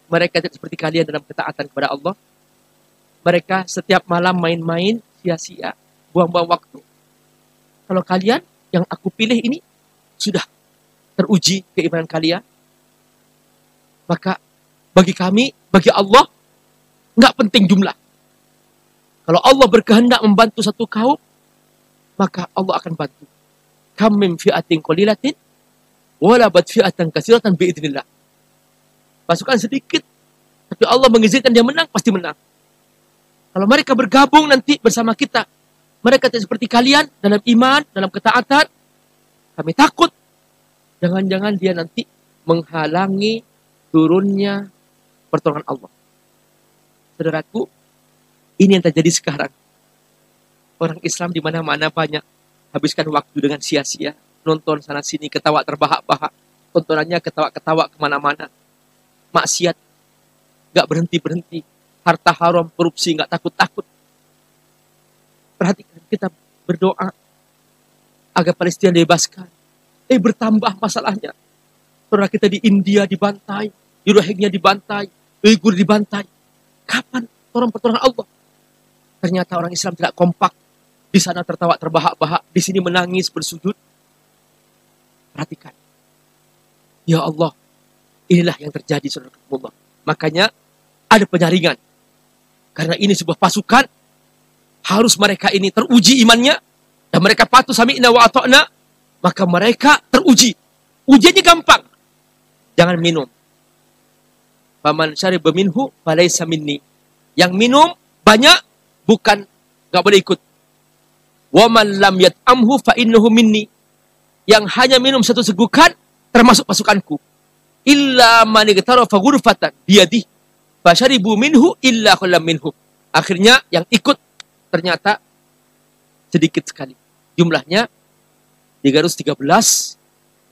A: Mereka tidak seperti kalian dalam ketaatan kepada Allah. Mereka setiap malam main-main, sia-sia, buang-buang waktu. Kalau kalian, yang aku pilih ini, sudah teruji keimanan kalian. Maka bagi kami, bagi Allah, nggak penting jumlah. Kalau Allah berkehendak membantu satu kaum, maka Allah akan bantu. Kam min fi'atin qalilatin walabat fi'atan katsiratan biidznillah. Pasukan sedikit, tapi Allah mengizinkan dia menang, pasti menang. Kalau mereka bergabung nanti bersama kita, mereka tidak seperti kalian dalam iman, dalam ketaatan. Kami takut, jangan-jangan dia nanti menghalangi turunnya pertolongan Allah. Saudaraku, ini yang terjadi sekarang. Orang Islam di mana-mana banyak habiskan waktu dengan sia-sia, nonton sana sini, ketawa terbahak-bahak, tontonannya ketawa-ketawa kemana-mana, maksiat, nggak berhenti-berhenti, harta haram, korupsi, nggak takut-takut. Perhatikan, kita berdoa agar Palestina dibebaskan. Bertambah masalahnya. Saudara kita di India dibantai, di Rohingya dibantai, Uighur dibantai. Kapan pertolongan Allah? Ternyata orang Islam tidak kompak. Di sana tertawa terbahak-bahak, di sini menangis bersujud. Perhatikan. Ya Allah, inilah yang terjadi, saudara-saudara. Makanya ada penyaringan. Karena ini sebuah pasukan, harus mereka ini teruji imannya, dan mereka patuh sami'na wa ata'na, maka mereka teruji. Ujiannya gampang. Jangan minum. Faman syariba minhu falaysa minni. Yang minum banyak, bukan, gak boleh ikut. Waman lam yat'amhu fa innahu minni. Yang hanya minum satu segukan, termasuk pasukanku. Illa man igtarafa ghurfatan biyadihi fa syaribu minhu illa kullam minhu. Akhirnya yang ikut ternyata sedikit sekali. Jumlahnya 313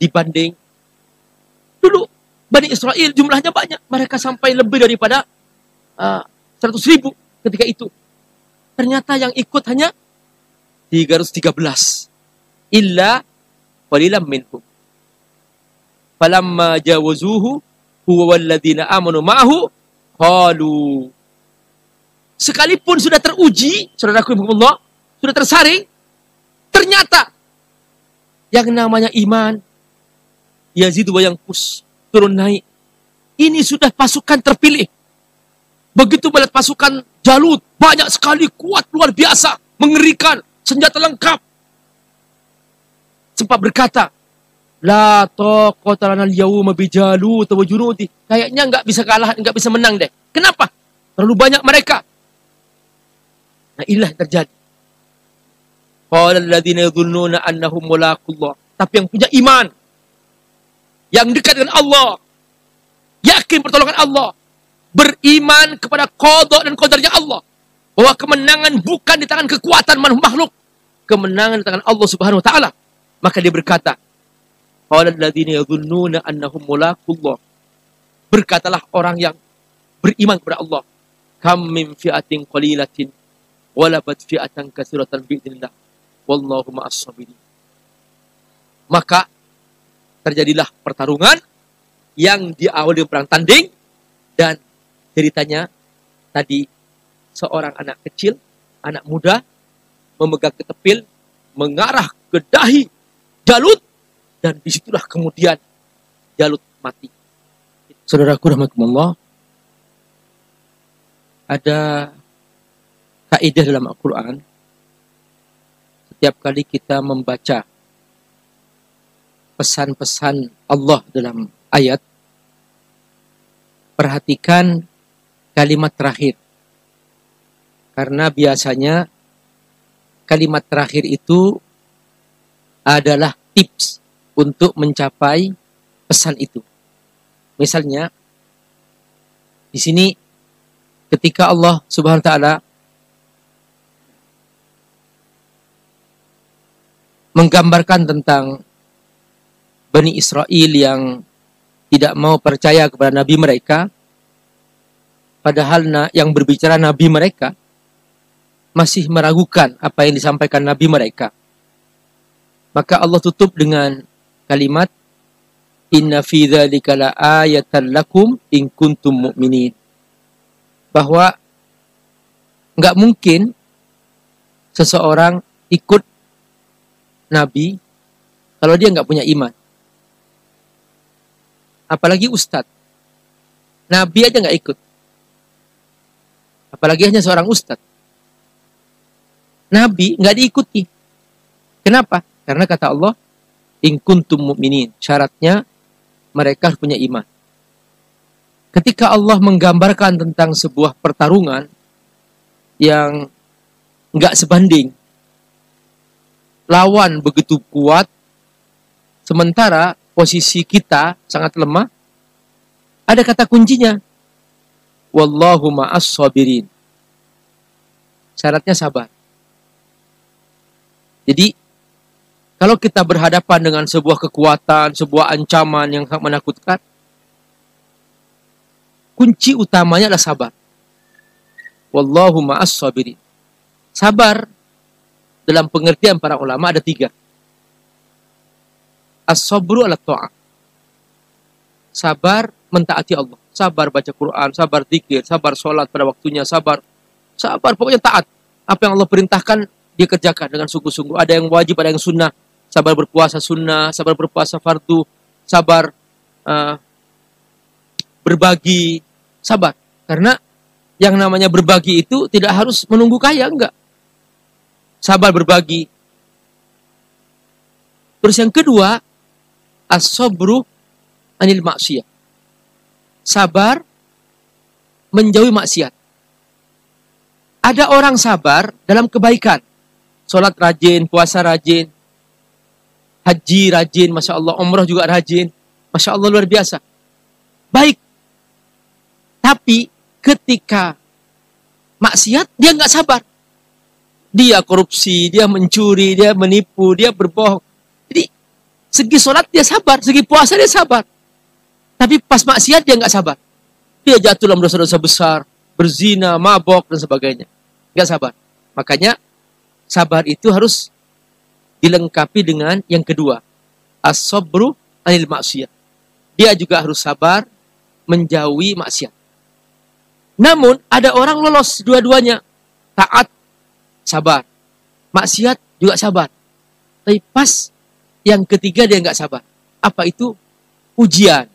A: dibanding dulu Bani Israel jumlahnya banyak. Mereka sampai lebih daripada 100.000 ketika itu. Ternyata yang ikut hanya 313. Illa qalilan minhum. Falamma jawazuhu huwa walladzina amanu ma'ahu qalu. Sekalipun sudah teruji, saudaraku Allah, sudah tersaring, ternyata yang namanya iman yazidu wa yanqus, turun naik. Ini sudah pasukan terpilih. Begitu melihat pasukan Jalut, banyak sekali, kuat, luar biasa, mengerikan, senjata lengkap. Sempat berkata, la taqata lana al-yawma bi Jalut wa junudi. Kayaknya nggak bisa kalah, nggak bisa menang deh. Kenapa? Terlalu banyak mereka. Nah, inilah yang terjadi. Qala alladziina yadhunnuna annahum mulaqullah. Tapi yang punya iman, yang dekat dengan Allah, yakin pertolongan Allah, beriman kepada qada dan qadarnya Allah, bahwa kemenangan bukan di tangan kekuatan makhluk, kemenangan di tangan Allah Subhanahu wa taala. Maka dia berkata, qala alladziina yadhunnuna annahum mulaqullah. Berkatalah orang yang beriman kepada Allah, kam min fi'atin qalilatin walabat fi'atan katsiratan bi'idznillah wallahu ma'as sabirin. Maka terjadilah pertarungan yang diawali perang tanding, dan ceritanya tadi seorang anak kecil, anak muda memegang ketepil mengarah ke dahi Jalut, dan disitulah kemudian Jalut mati. Saudaraku rahimakumullah, ada kaidah dalam Al-Quran. Setiap kali kita membaca pesan-pesan Allah dalam ayat, perhatikan kalimat terakhir. Karena biasanya kalimat terakhir itu adalah tips untuk mencapai pesan itu. Misalnya, di sini ketika Allah Subhanahu wa taala menggambarkan tentang Bani Israel yang tidak mau percaya kepada nabi mereka, padahal yang berbicara nabi mereka masih meragukan apa yang disampaikan nabi mereka. Maka Allah tutup dengan kalimat, inna fi dzalika laayatan lakum in kuntum mu'minin. Bahwa nggak mungkin seseorang ikut nabi kalau dia nggak punya iman. Apalagi ustadz. Nabi aja nggak ikut. Apalagi hanya seorang ustadz. Nabi nggak diikuti. Kenapa? Karena kata Allah, in kuntum mu'minin. Syaratnya mereka punya iman. Ketika Allah menggambarkan tentang sebuah pertarungan yang nggak sebanding, lawan begitu kuat, sementara posisi kita sangat lemah, ada kata kuncinya, wallahu ma'as sabirin. Syaratnya sabar. Jadi kalau kita berhadapan dengan sebuah kekuatan, sebuah ancaman yang sangat menakutkan, kunci utamanya adalah sabar. Wallahu ma'as sabirin. Sabar dalam pengertian para ulama ada 3. As-sabru ala ta'ah. Sabar mentaati Allah. Sabar baca Quran, sabar zikir, sabar sholat pada waktunya, sabar pokoknya taat. Apa yang Allah perintahkan dia kerjakan dengan sungguh-sungguh. Ada yang wajib, ada yang sunnah. Sabar berpuasa sunnah, sabar berpuasa fardu, sabar berbagi, sabar. Karena yang namanya berbagi itu tidak harus menunggu kaya, enggak. Sabar berbagi. Terus yang kedua, as-sabru anil maksiyah. Sabar menjauhi maksiat. Ada orang sabar dalam kebaikan. Sholat rajin, puasa rajin, haji rajin, Masya Allah, umrah juga rajin. Masya Allah, luar biasa. Baik. Tapi ketika maksiat, dia nggak sabar. Dia korupsi, dia mencuri, dia menipu, dia berbohong. Jadi, segi sholat dia sabar, segi puasa dia sabar. Tapi pas maksiat dia nggak sabar. Dia jatuh dalam dosa-dosa besar, berzina, mabok, dan sebagainya. Nggak sabar. Makanya sabar itu harus dilengkapi dengan yang kedua. As-sabru anil maksiyah. Dia juga harus sabar menjauhi maksiat. Namun ada orang lolos dua-duanya. Taat, sabar. Maksiat juga sabar. Tapi pas yang ketiga dia nggak sabar. Apa itu? Ujian.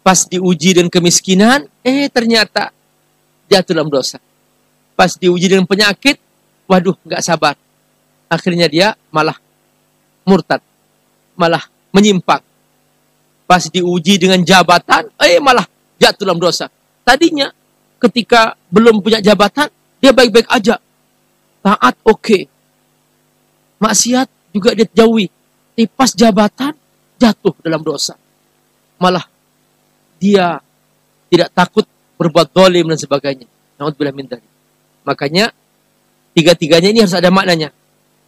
A: Pas diuji dengan kemiskinan, ternyata jatuh dalam dosa. Pas diuji dengan penyakit, waduh, nggak sabar. Akhirnya dia malah murtad, malah menyimpang. Pas diuji dengan jabatan, malah jatuh dalam dosa. Tadinya ketika belum punya jabatan, dia baik-baik aja. Taat oke. Maksiat juga dia jauhi. Tapi pas jabatan, jatuh dalam dosa. Malah dia tidak takut berbuat zalim dan sebagainya. Na'udzubillah min dzalik. Makanya tiga-tiganya ini harus ada maknanya.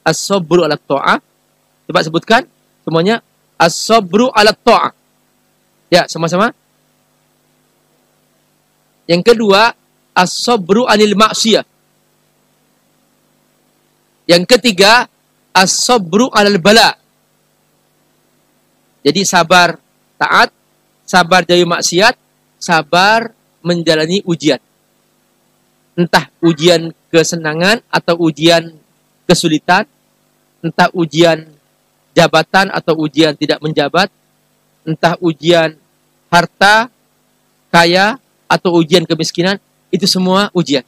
A: As-sabru 'ala ta'ah. Coba sebutkan semuanya. As-sabru 'ala ta'ah. Ya, sama-sama. Yang kedua, as-sabru 'anil ma'siyah. Yang ketiga, as-sabru 'alal bala. Jadi sabar taat, sabar jauhi maksiat, sabar menjalani ujian. Entah ujian kesenangan atau ujian kesulitan, entah ujian jabatan atau ujian tidak menjabat, entah ujian harta, kaya, atau ujian kemiskinan, itu semua ujian.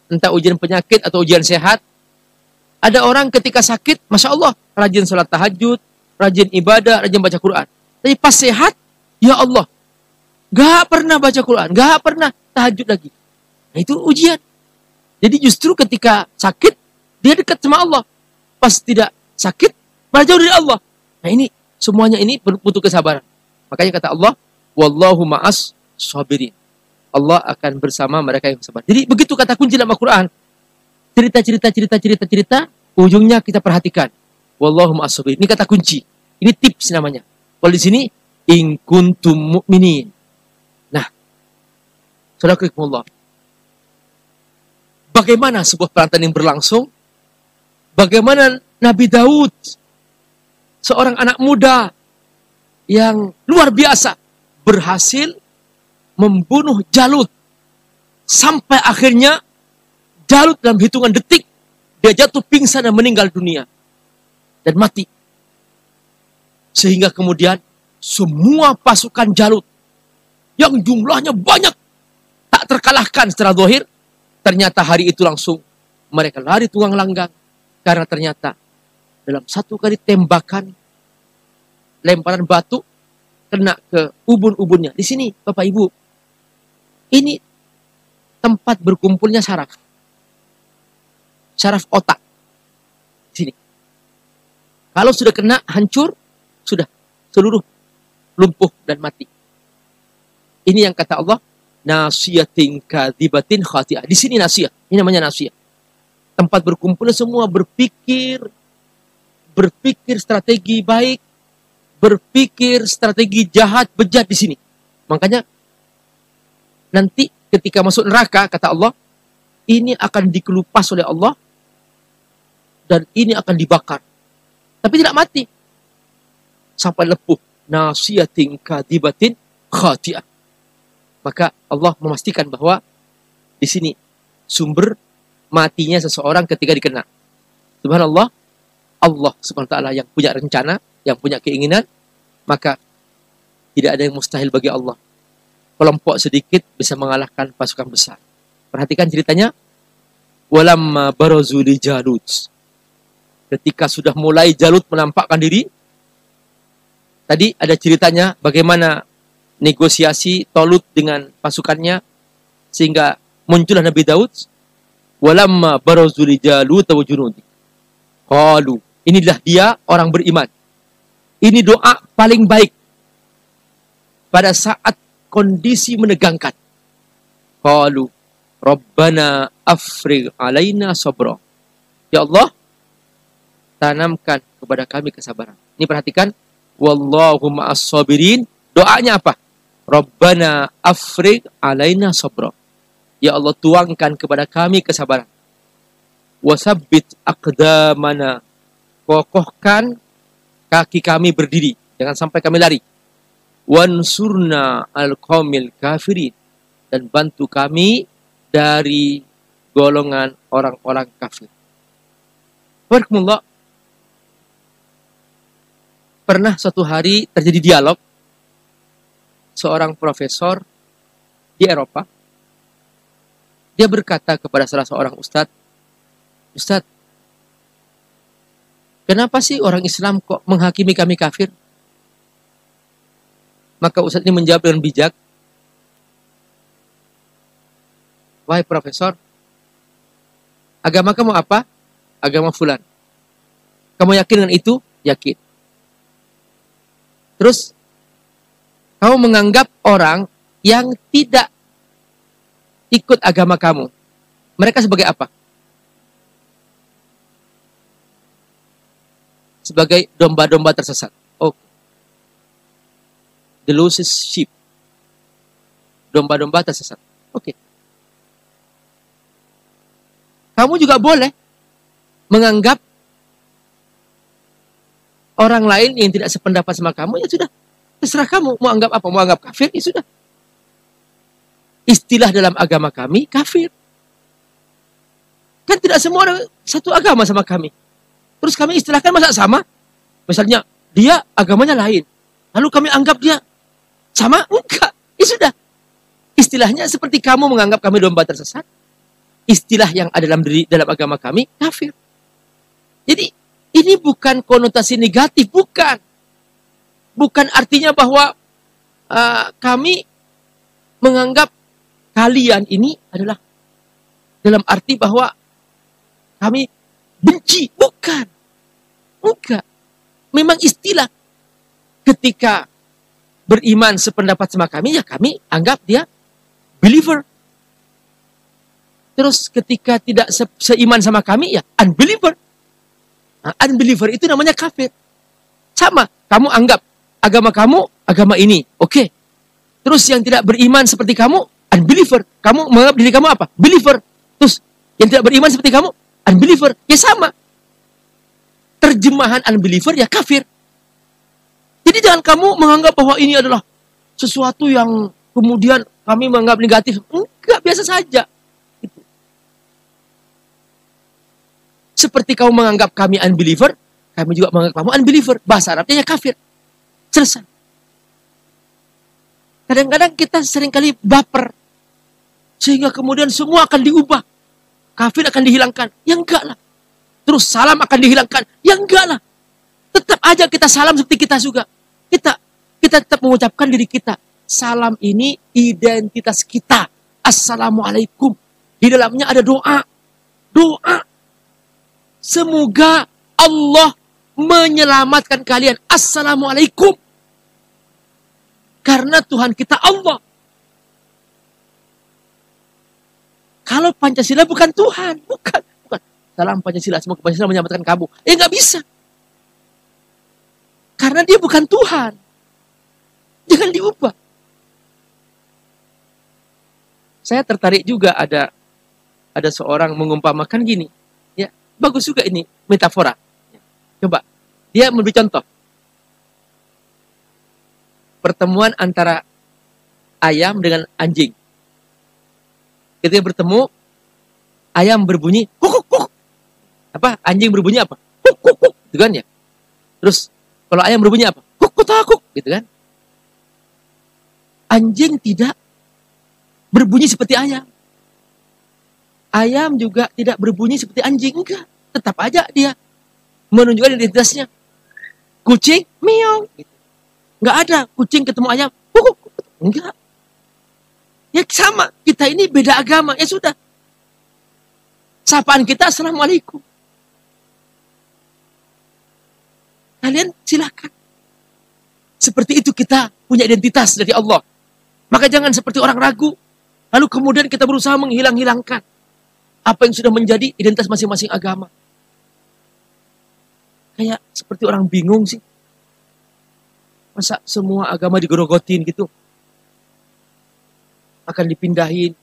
A: Entah ujian penyakit atau ujian sehat. Ada orang ketika sakit, Masya Allah, rajin sholat tahajud, rajin ibadah, rajin baca Quran. Tapi pas sehat, ya Allah, gak pernah baca Quran, gak pernah tahajud lagi. Nah itu ujian. Jadi justru ketika sakit, dia dekat sama Allah. Pas tidak sakit, malah jauh dari Allah. Nah ini, semuanya ini butuh kesabaran. Makanya kata Allah, Wallahu ma'as sabirin. Allah akan bersama mereka yang sabar. Jadi begitu kata kunci dalam Al-Quran. Cerita, ujungnya kita perhatikan. Wallahu ma'as sabirin. Ini kata kunci. Ini tips namanya. Kalau di sini, in kuntum mu'minin. Nah, saudara-saudara, bagaimana sebuah perantaraan yang berlangsung? Bagaimana Nabi Daud, seorang anak muda yang luar biasa, berhasil membunuh Jalut. Sampai akhirnya, Jalut dalam hitungan detik, dia jatuh pingsan dan meninggal dunia. Dan mati. Sehingga kemudian, semua pasukan Jalut, yang jumlahnya banyak, tak terkalahkan secara zahir, ternyata hari itu langsung mereka lari tunggang langgang. Karena ternyata dalam satu kali tembakan, lemparan batu, kena ke ubun-ubunnya. Di sini, Bapak Ibu, ini tempat berkumpulnya saraf. Saraf otak. Di sini. Kalau sudah kena, hancur, sudah seluruh lumpuh dan mati. Ini yang kata Allah, nasiyatin kadzibatin khati'ah. Di sini nasiyah. Ini namanya nasiyah. Tempat berkumpulnya semua berpikir strategi baik, berpikir strategi jahat, bejat di sini. Makanya nanti ketika masuk neraka, kata Allah, ini akan dikelupas oleh Allah dan ini akan dibakar. Tapi tidak mati. Sampai lepuh. Nasiyatin kadzibatin khati'ah. Maka Allah memastikan bahwa di sini sumber matinya seseorang ketika dikena. Subhanallah, Allah subhanahu wa ta'ala yang punya rencana, yang punya keinginan, maka tidak ada yang mustahil bagi Allah. Kelompok sedikit bisa mengalahkan pasukan besar. Perhatikan ceritanya. Walamma barazu li Jalut. Ketika sudah mulai Jalut menampakkan diri, tadi ada ceritanya bagaimana negosiasi Talut dengan pasukannya sehingga muncullah Nabi Daud. Walamma barazu li Jalut wa junudi. Qalu, inilah dia orang beriman. Ini doa paling baik pada saat kondisi menegangkan. Qalu Rabbana afrigh alaina sabra. Ya Allah, tanamkan kepada kami kesabaran. Ini perhatikan, wallahu ma'as sabirin. Doanya apa? Rabbana afriq alaina sabra. Ya Allah, tuangkan kepada kami kesabaran. Wasabbit aqdamana. Kokohkan kaki kami berdiri. Jangan sampai kami lari. Wansurna al-qaumil kafirin. Dan bantu kami dari golongan orang-orang kafir. Barakallahu. Pernah suatu hari terjadi dialog. Seorang profesor di Eropa. Dia berkata kepada salah seorang ustadz, Ustadz, kenapa sih orang Islam kok menghakimi kami kafir? Maka ustadz ini menjawab dengan bijak, wahai profesor, agama kamu apa? Agama fulan. Kamu yakin dengan itu? Yakin. Terus, kamu menganggap orang yang tidak ikut agama kamu, mereka sebagai apa? Sebagai domba-domba tersesat. Oh, the lost sheep. Domba-domba tersesat. Oke. Kamu juga boleh menganggap orang lain yang tidak sependapat sama kamu, ya sudah. Terserah kamu. Mau anggap apa? Mau anggap kafir, ya sudah. Istilah dalam agama kami, kafir. Kan tidak semua orang satu agama sama kami. Terus kami istilahkan masa sama? Misalnya, dia agamanya lain. Lalu kami anggap dia sama? Enggak. Ya sudah. Istilahnya seperti kamu menganggap kami domba tersesat. Istilah yang ada dalam agama kami, kafir. Jadi, ini bukan konotasi negatif. Bukan. Bukan artinya bahwa kami menganggap kalian ini adalah dalam arti bahwa kami benci. Bukan. Bukan. Memang istilah. Ketika beriman sependapat sama kami, ya kami anggap dia believer. Terus ketika tidak seiman sama kami, ya unbeliever. Nah, unbeliever itu namanya kafir. Sama. Kamu anggap agama kamu, agama ini. Oke. Terus yang tidak beriman seperti kamu, unbeliever. Kamu menganggap diri kamu apa? Believer. Terus yang tidak beriman seperti kamu, unbeliever. Ya sama. Terjemahan unbeliever ya kafir. Jadi jangan kamu menganggap bahwa ini adalah sesuatu yang kemudian kami menganggap negatif. Enggak, biasa saja. Gitu. Seperti kamu menganggap kami unbeliever, kami juga menganggap kamu unbeliever. Bahasa Arabnya ya kafir. Selesai. Kadang-kadang kita seringkali baper. Sehingga kemudian semua akan diubah. Kafir akan dihilangkan. Ya enggak lah. Terus salam akan dihilangkan. Ya enggak lah. Tetap aja kita salam seperti kita juga. Kita tetap mengucapkan diri kita. Salam ini identitas kita. Assalamualaikum. Di dalamnya ada doa. Doa. Semoga Allah menyelamatkan kalian. Assalamualaikum. Karena Tuhan kita Allah. Kalau Pancasila bukan Tuhan. Bukan. Salam Pancasila. Semoga Pancasila menyelamatkan kamu. Nggak bisa. Karena dia bukan Tuhan. Jangan diubah. Saya tertarik juga ada seorang mengumpamakan gini. Ya, bagus juga ini metafora. Coba. Dia memberi contoh. Pertemuan antara ayam dengan anjing. Ketika bertemu, ayam berbunyi kuk kuk kuk. Apa? Anjing berbunyi apa? Kuk kuk kuk, gitu kan ya? Terus kalau ayam berbunyi apa? Kuk kuk takuk, gitu kan? Anjing tidak berbunyi seperti ayam. Ayam juga tidak berbunyi seperti anjing, enggak. Tetap aja dia menunjukkan identitasnya. Kucing, meong. Gitu. Enggak ada kucing ketemu ayam, kuk kuk kuk. Enggak. Ya sama, kita ini beda agama, ya sudah. Sapaan kita Assalamualaikum. Kalian silakan. Seperti itu kita punya identitas dari Allah. Maka jangan seperti orang ragu. Lalu kemudian kita berusaha menghilang-hilangkan apa yang sudah menjadi identitas masing-masing agama. Kayak seperti orang bingung sih. Masa semua agama digorogotin gitu? Akan dipindahin.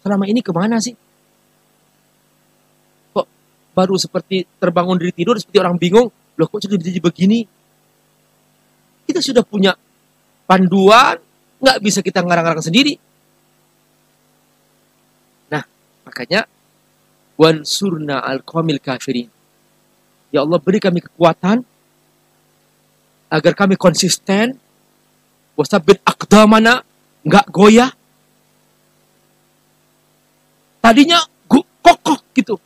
A: Selama ini kemana sih? Kok baru seperti terbangun dari tidur, seperti orang bingung. Loh kok sudah jadi begini? Kita sudah punya panduan, nggak bisa kita ngarang-ngarang sendiri. Nah, makanya wansurna al-qawmil kafirin. Ya Allah, beri kami kekuatan agar kami konsisten, wasabbit aqdamana, nggak goyah. Tadinya kokoh gitu,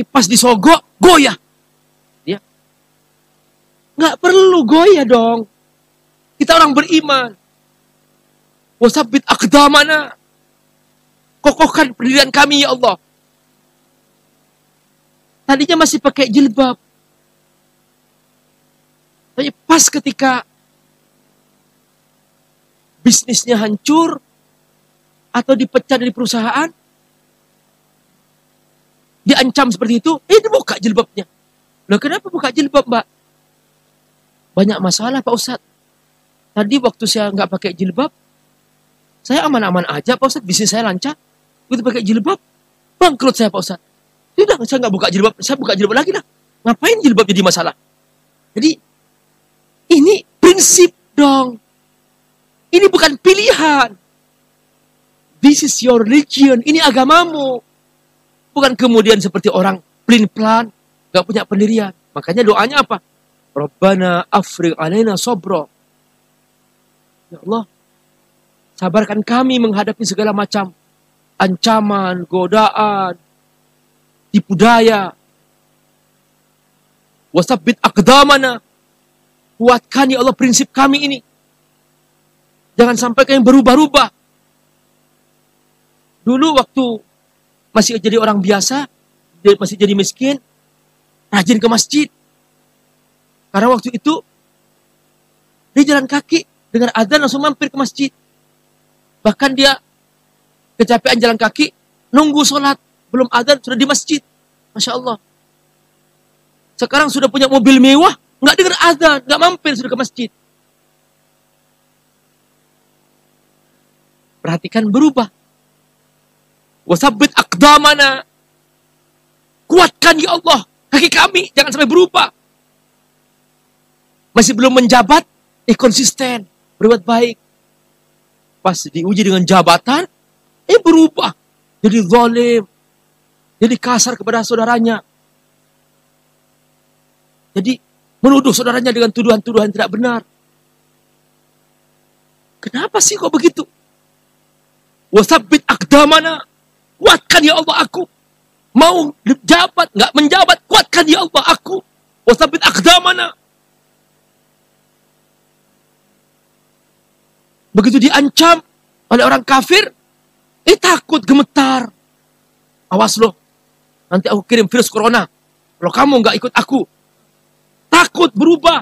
A: pas disogok goyah. Ya, nggak perlu goyah dong. Kita orang beriman. Wasabbit aqdamana, kokohkan pendirian kami ya Allah. Tadinya masih pakai jilbab. Tapi pas ketika bisnisnya hancur atau dipecat dari perusahaan, diancam seperti itu, dibuka jilbabnya. Loh kenapa buka jilbab, Mbak? Banyak masalah, Pak Ustadz. Tadi waktu saya nggak pakai jilbab, saya aman-aman aja, Pak Ustadz. Bisnis saya lancar. Begitu pakai jilbab, bangkrut saya, Pak Ustadz. Tidak, saya nggak buka jilbab. Saya buka jilbab lagi lah. Ngapain jilbab jadi masalah? Jadi, ini prinsip dong. Ini bukan pilihan. This is your religion. Ini agamamu. Bukan kemudian seperti orang pelin-pelan, gak punya pendirian. Makanya doanya apa? Rabbana afrigh alaina sabra. Ya Allah, sabarkan kami menghadapi segala macam ancaman, godaan, tipu daya. Wasabbit aqdamana. Kuatkan ya Allah prinsip kami ini. Jangan sampai kami berubah-ubah. Dulu waktu masih jadi orang biasa, masih jadi miskin, rajin ke masjid. Karena waktu itu, dia jalan kaki, dengar adzan langsung mampir ke masjid. Bahkan dia kecapean jalan kaki, nunggu sholat, belum adzan, sudah di masjid. Masya Allah. Sekarang sudah punya mobil mewah, nggak dengar adzan, nggak mampir, sudah ke masjid. Perhatikan berubah. Wasabbit aqdamana. Kuatkan ya Allah kaki kami, jangan sampai berubah. Masih belum menjabat, konsisten, berbuat baik. Pas diuji dengan jabatan, berubah. Jadi zalim, jadi kasar kepada saudaranya. Jadi menuduh saudaranya dengan tuduhan-tuduhan tidak benar. Kenapa sih kok begitu? Wasabbit aqdamana. Kuatkan ya Allah aku. Mau jabat, nggak menjabat, kuatkan ya Allah aku. Wasabbit aqdamana. Begitu diancam oleh orang kafir, takut, gemetar. Awas loh, nanti aku kirim virus corona. Kalau kamu nggak ikut aku, takut berubah.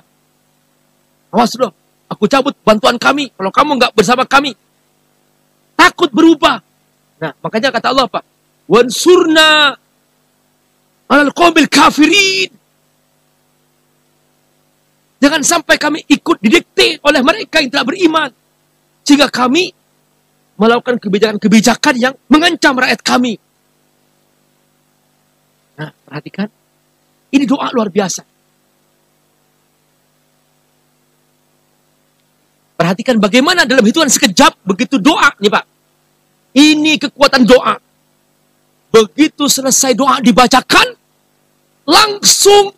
A: Awas loh, aku cabut bantuan kami. Kalau kamu nggak bersama kami, takut berubah. Nah, makanya kata Allah apa? Wansurna alal qawmil kafirin. Jangan sampai kami ikut didikte oleh mereka yang tidak beriman. Sehingga kami melakukan kebijakan-kebijakan yang mengancam rakyat kami. Nah, perhatikan. Ini doa luar biasa. Perhatikan bagaimana dalam hitungan sekejap begitu doa nih Pak. Ini kekuatan doa. Begitu selesai doa dibacakan, langsung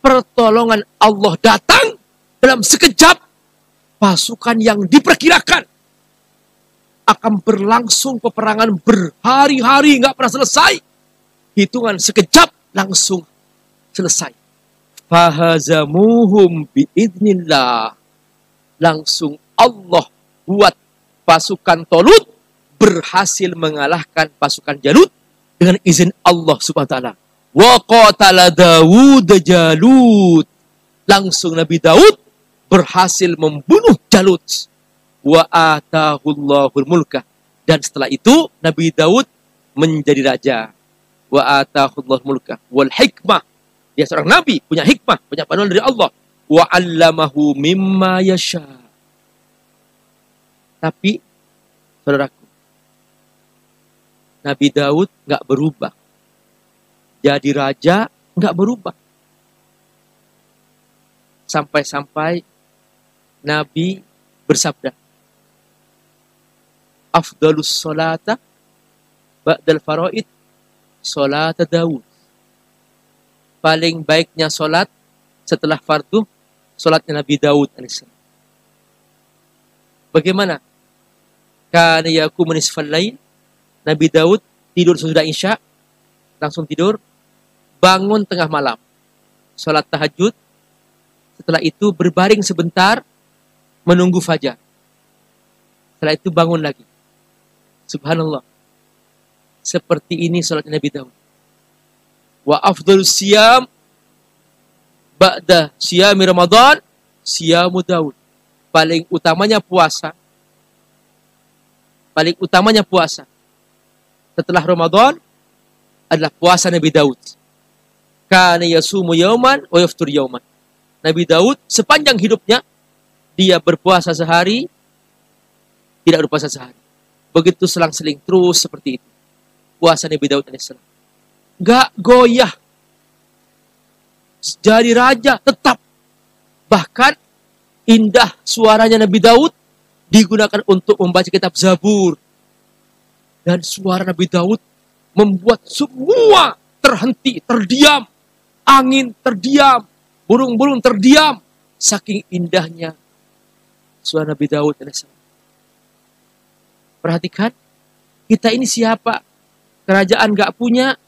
A: pertolongan Allah datang dalam sekejap. Pasukan yang diperkirakan akan berlangsung peperangan berhari-hari nggak pernah selesai. Hitungan sekejap langsung selesai. Fahazamuhum biidnillah. Langsung Allah buat pasukan Tolut berhasil mengalahkan pasukan Jalut dengan izin Allah Subhanahu wa taala. Wa qatala Daud Jalut. Langsung Nabi Daud berhasil membunuh Jalut. Wa atahullahul mulka. Dan setelah itu Nabi Daud menjadi raja. Wa atahullahul mulka wal hikmah. Dia seorang nabi, punya hikmah, punya panduan dari Allah. wa 'allamahu mimma yasha. Tapi saudaraku, Nabi Daud nggak berubah. Jadi raja nggak berubah. Sampai-sampai Nabi bersabda, afdalus sholata ba'dal faraid sholat Daud. Paling baiknya sholat setelah fardu, sholatnya Nabi Daud alaihissalam. Bagaimana? Kana yaqumu nisfal lail. Nabi Daud tidur sesudah Isya, langsung tidur, bangun tengah malam, sholat tahajud, setelah itu berbaring sebentar, menunggu fajar. Setelah itu bangun lagi. Subhanallah. Seperti ini sholat Nabi Daud. Wa afdalus siyam ba'da siyami Ramadan siyamu Daud. Paling utamanya puasa setelah Ramadan adalah puasa Nabi Daud. Kana yasumu yauman wa yaftur yauman. Nabi Daud sepanjang hidupnya dia berpuasa sehari, tidak berpuasa sehari. Begitu selang-seling terus seperti itu. Puasa Nabi Daud alaihissalam. Gak goyah. Jadi raja tetap. Bahkan indah suaranya Nabi Daud digunakan untuk membaca kitab Zabur. Dan suara Nabi Daud membuat semua terhenti, terdiam. Angin terdiam, burung-burung terdiam. Saking indahnya suara Nabi Daud alaihissalam. Perhatikan, kita ini siapa? Kerajaan gak punya,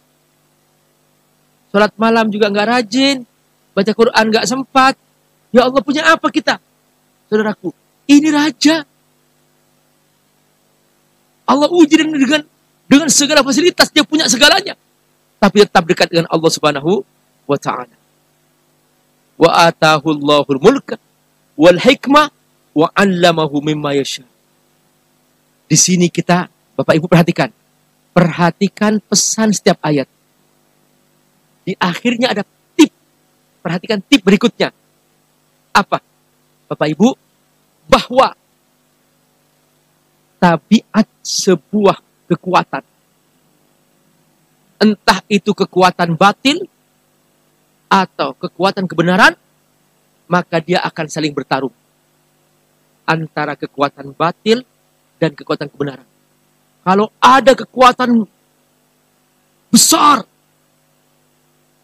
A: sholat malam juga gak rajin, baca Quran gak sempat. Ya Allah, punya apa kita? Saudaraku, ini raja. Allah uji dengan segala fasilitas, dia punya segalanya. Tapi tetap dekat dengan Allah Subhanahu wa ta'ala. Wa atahullahul mulka wal hikmah wa 'allamahu mimma yasha. Di sini kita, Bapak Ibu perhatikan. Perhatikan pesan setiap ayat. Di akhirnya ada tip. Perhatikan tip berikutnya. Apa? Bapak Ibu, bahwa tabiat sebuah kekuatan, entah itu kekuatan batil atau kekuatan kebenaran, maka dia akan saling bertarung antara kekuatan batil dan kekuatan kebenaran. Kalau ada kekuatan besar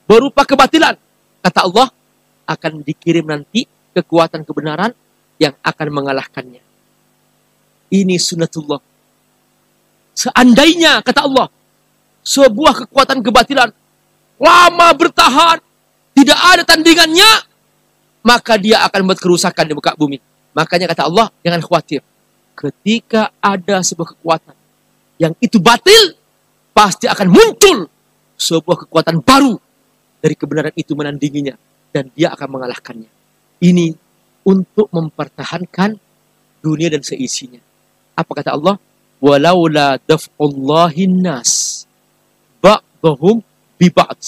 A: berupa kebatilan, kata Allah, akan dikirim nanti kekuatan kebenaran yang akan mengalahkannya. Ini sunnatullah. Seandainya, kata Allah, sebuah kekuatan kebatilan lama bertahan, tidak ada tandingannya, maka dia akan membuat kerusakan di muka bumi. Makanya kata Allah, jangan khawatir. Ketika ada sebuah kekuatan yang itu batil, pasti akan muncul sebuah kekuatan baru dari kebenaran itu menandinginya, dan dia akan mengalahkannya. Ini untuk mempertahankan dunia dan seisinya. Apa kata Allah? Walaula daf'ullahin nas ba'dahum bi ba'd.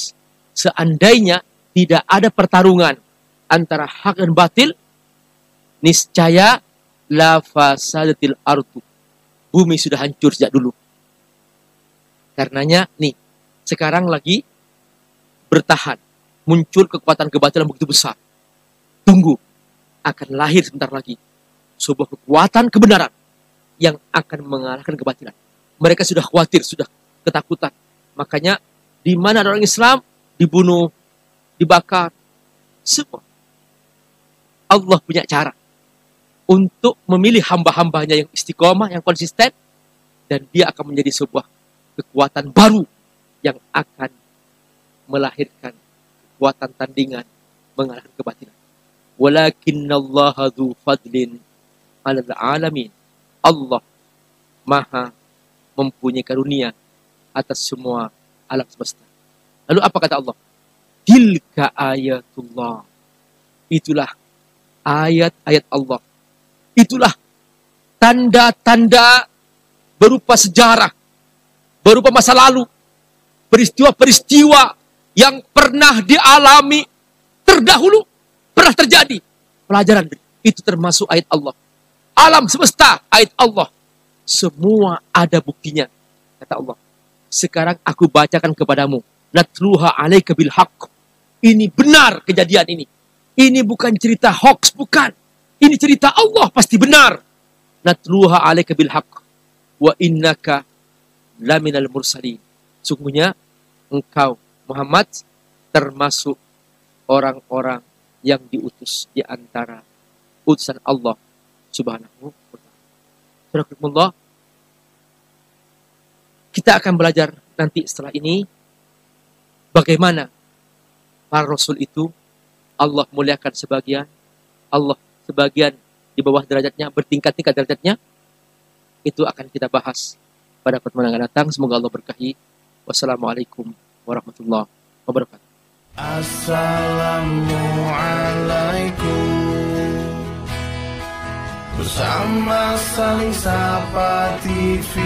A: Seandainya tidak ada pertarungan antara hak dan batil, niscaya la fasadatil ardu. Bumi sudah hancur sejak dulu. Karenanya nih, sekarang lagi bertahan. Muncul kekuatan kebatilan begitu besar. Tunggu, akan lahir sebentar lagi sebuah kekuatan kebenaran yang akan mengalahkan kebatilan. Mereka sudah khawatir, sudah ketakutan. Makanya di mana ada orang Islam dibunuh, dibakar, semua. Allah punya cara untuk memilih hamba-hambanya yang istiqomah, yang konsisten, dan dia akan menjadi sebuah kekuatan baru yang akan melahirkan kekuatan tandingan mengalahkan kebatilan. Walakinnallaha dzu fadlin 'alal 'alamin. Allah Maha mempunyai karunia atas semua alam semesta. Lalu apa kata Allah? Tilka ayatullah. Itulah ayat-ayat Allah. Itulah tanda-tanda berupa sejarah, berupa masa lalu, peristiwa-peristiwa yang pernah dialami terdahulu, pernah terjadi. Pelajaran itu termasuk ayat Allah. Alam semesta, ayat Allah. Semua ada buktinya. Kata Allah. Sekarang aku bacakan kepadamu. Natluha alaika bil haqq. Ini benar kejadian ini. Ini bukan cerita hoax, bukan. Ini cerita Allah, pasti benar. Natluha alaika bil haqq. Wa innaka laminal mursalin. Sungguhnya engkau Muhammad termasuk orang-orang yang diutus di antara utusan Allah Subhanahu wa ta'ala. Kita akan belajar nanti setelah ini bagaimana para rasul itu Allah muliakan sebagian, Allah sebagian di bawah derajatnya, bertingkat-tingkat derajatnya. Itu akan kita bahas pada pertemuan yang akan datang. Semoga Allah berkahi. Wassalamualaikum warahmatullahi wabarakatuh.
B: Assalamualaikum. Bersama Saling Sapa TV.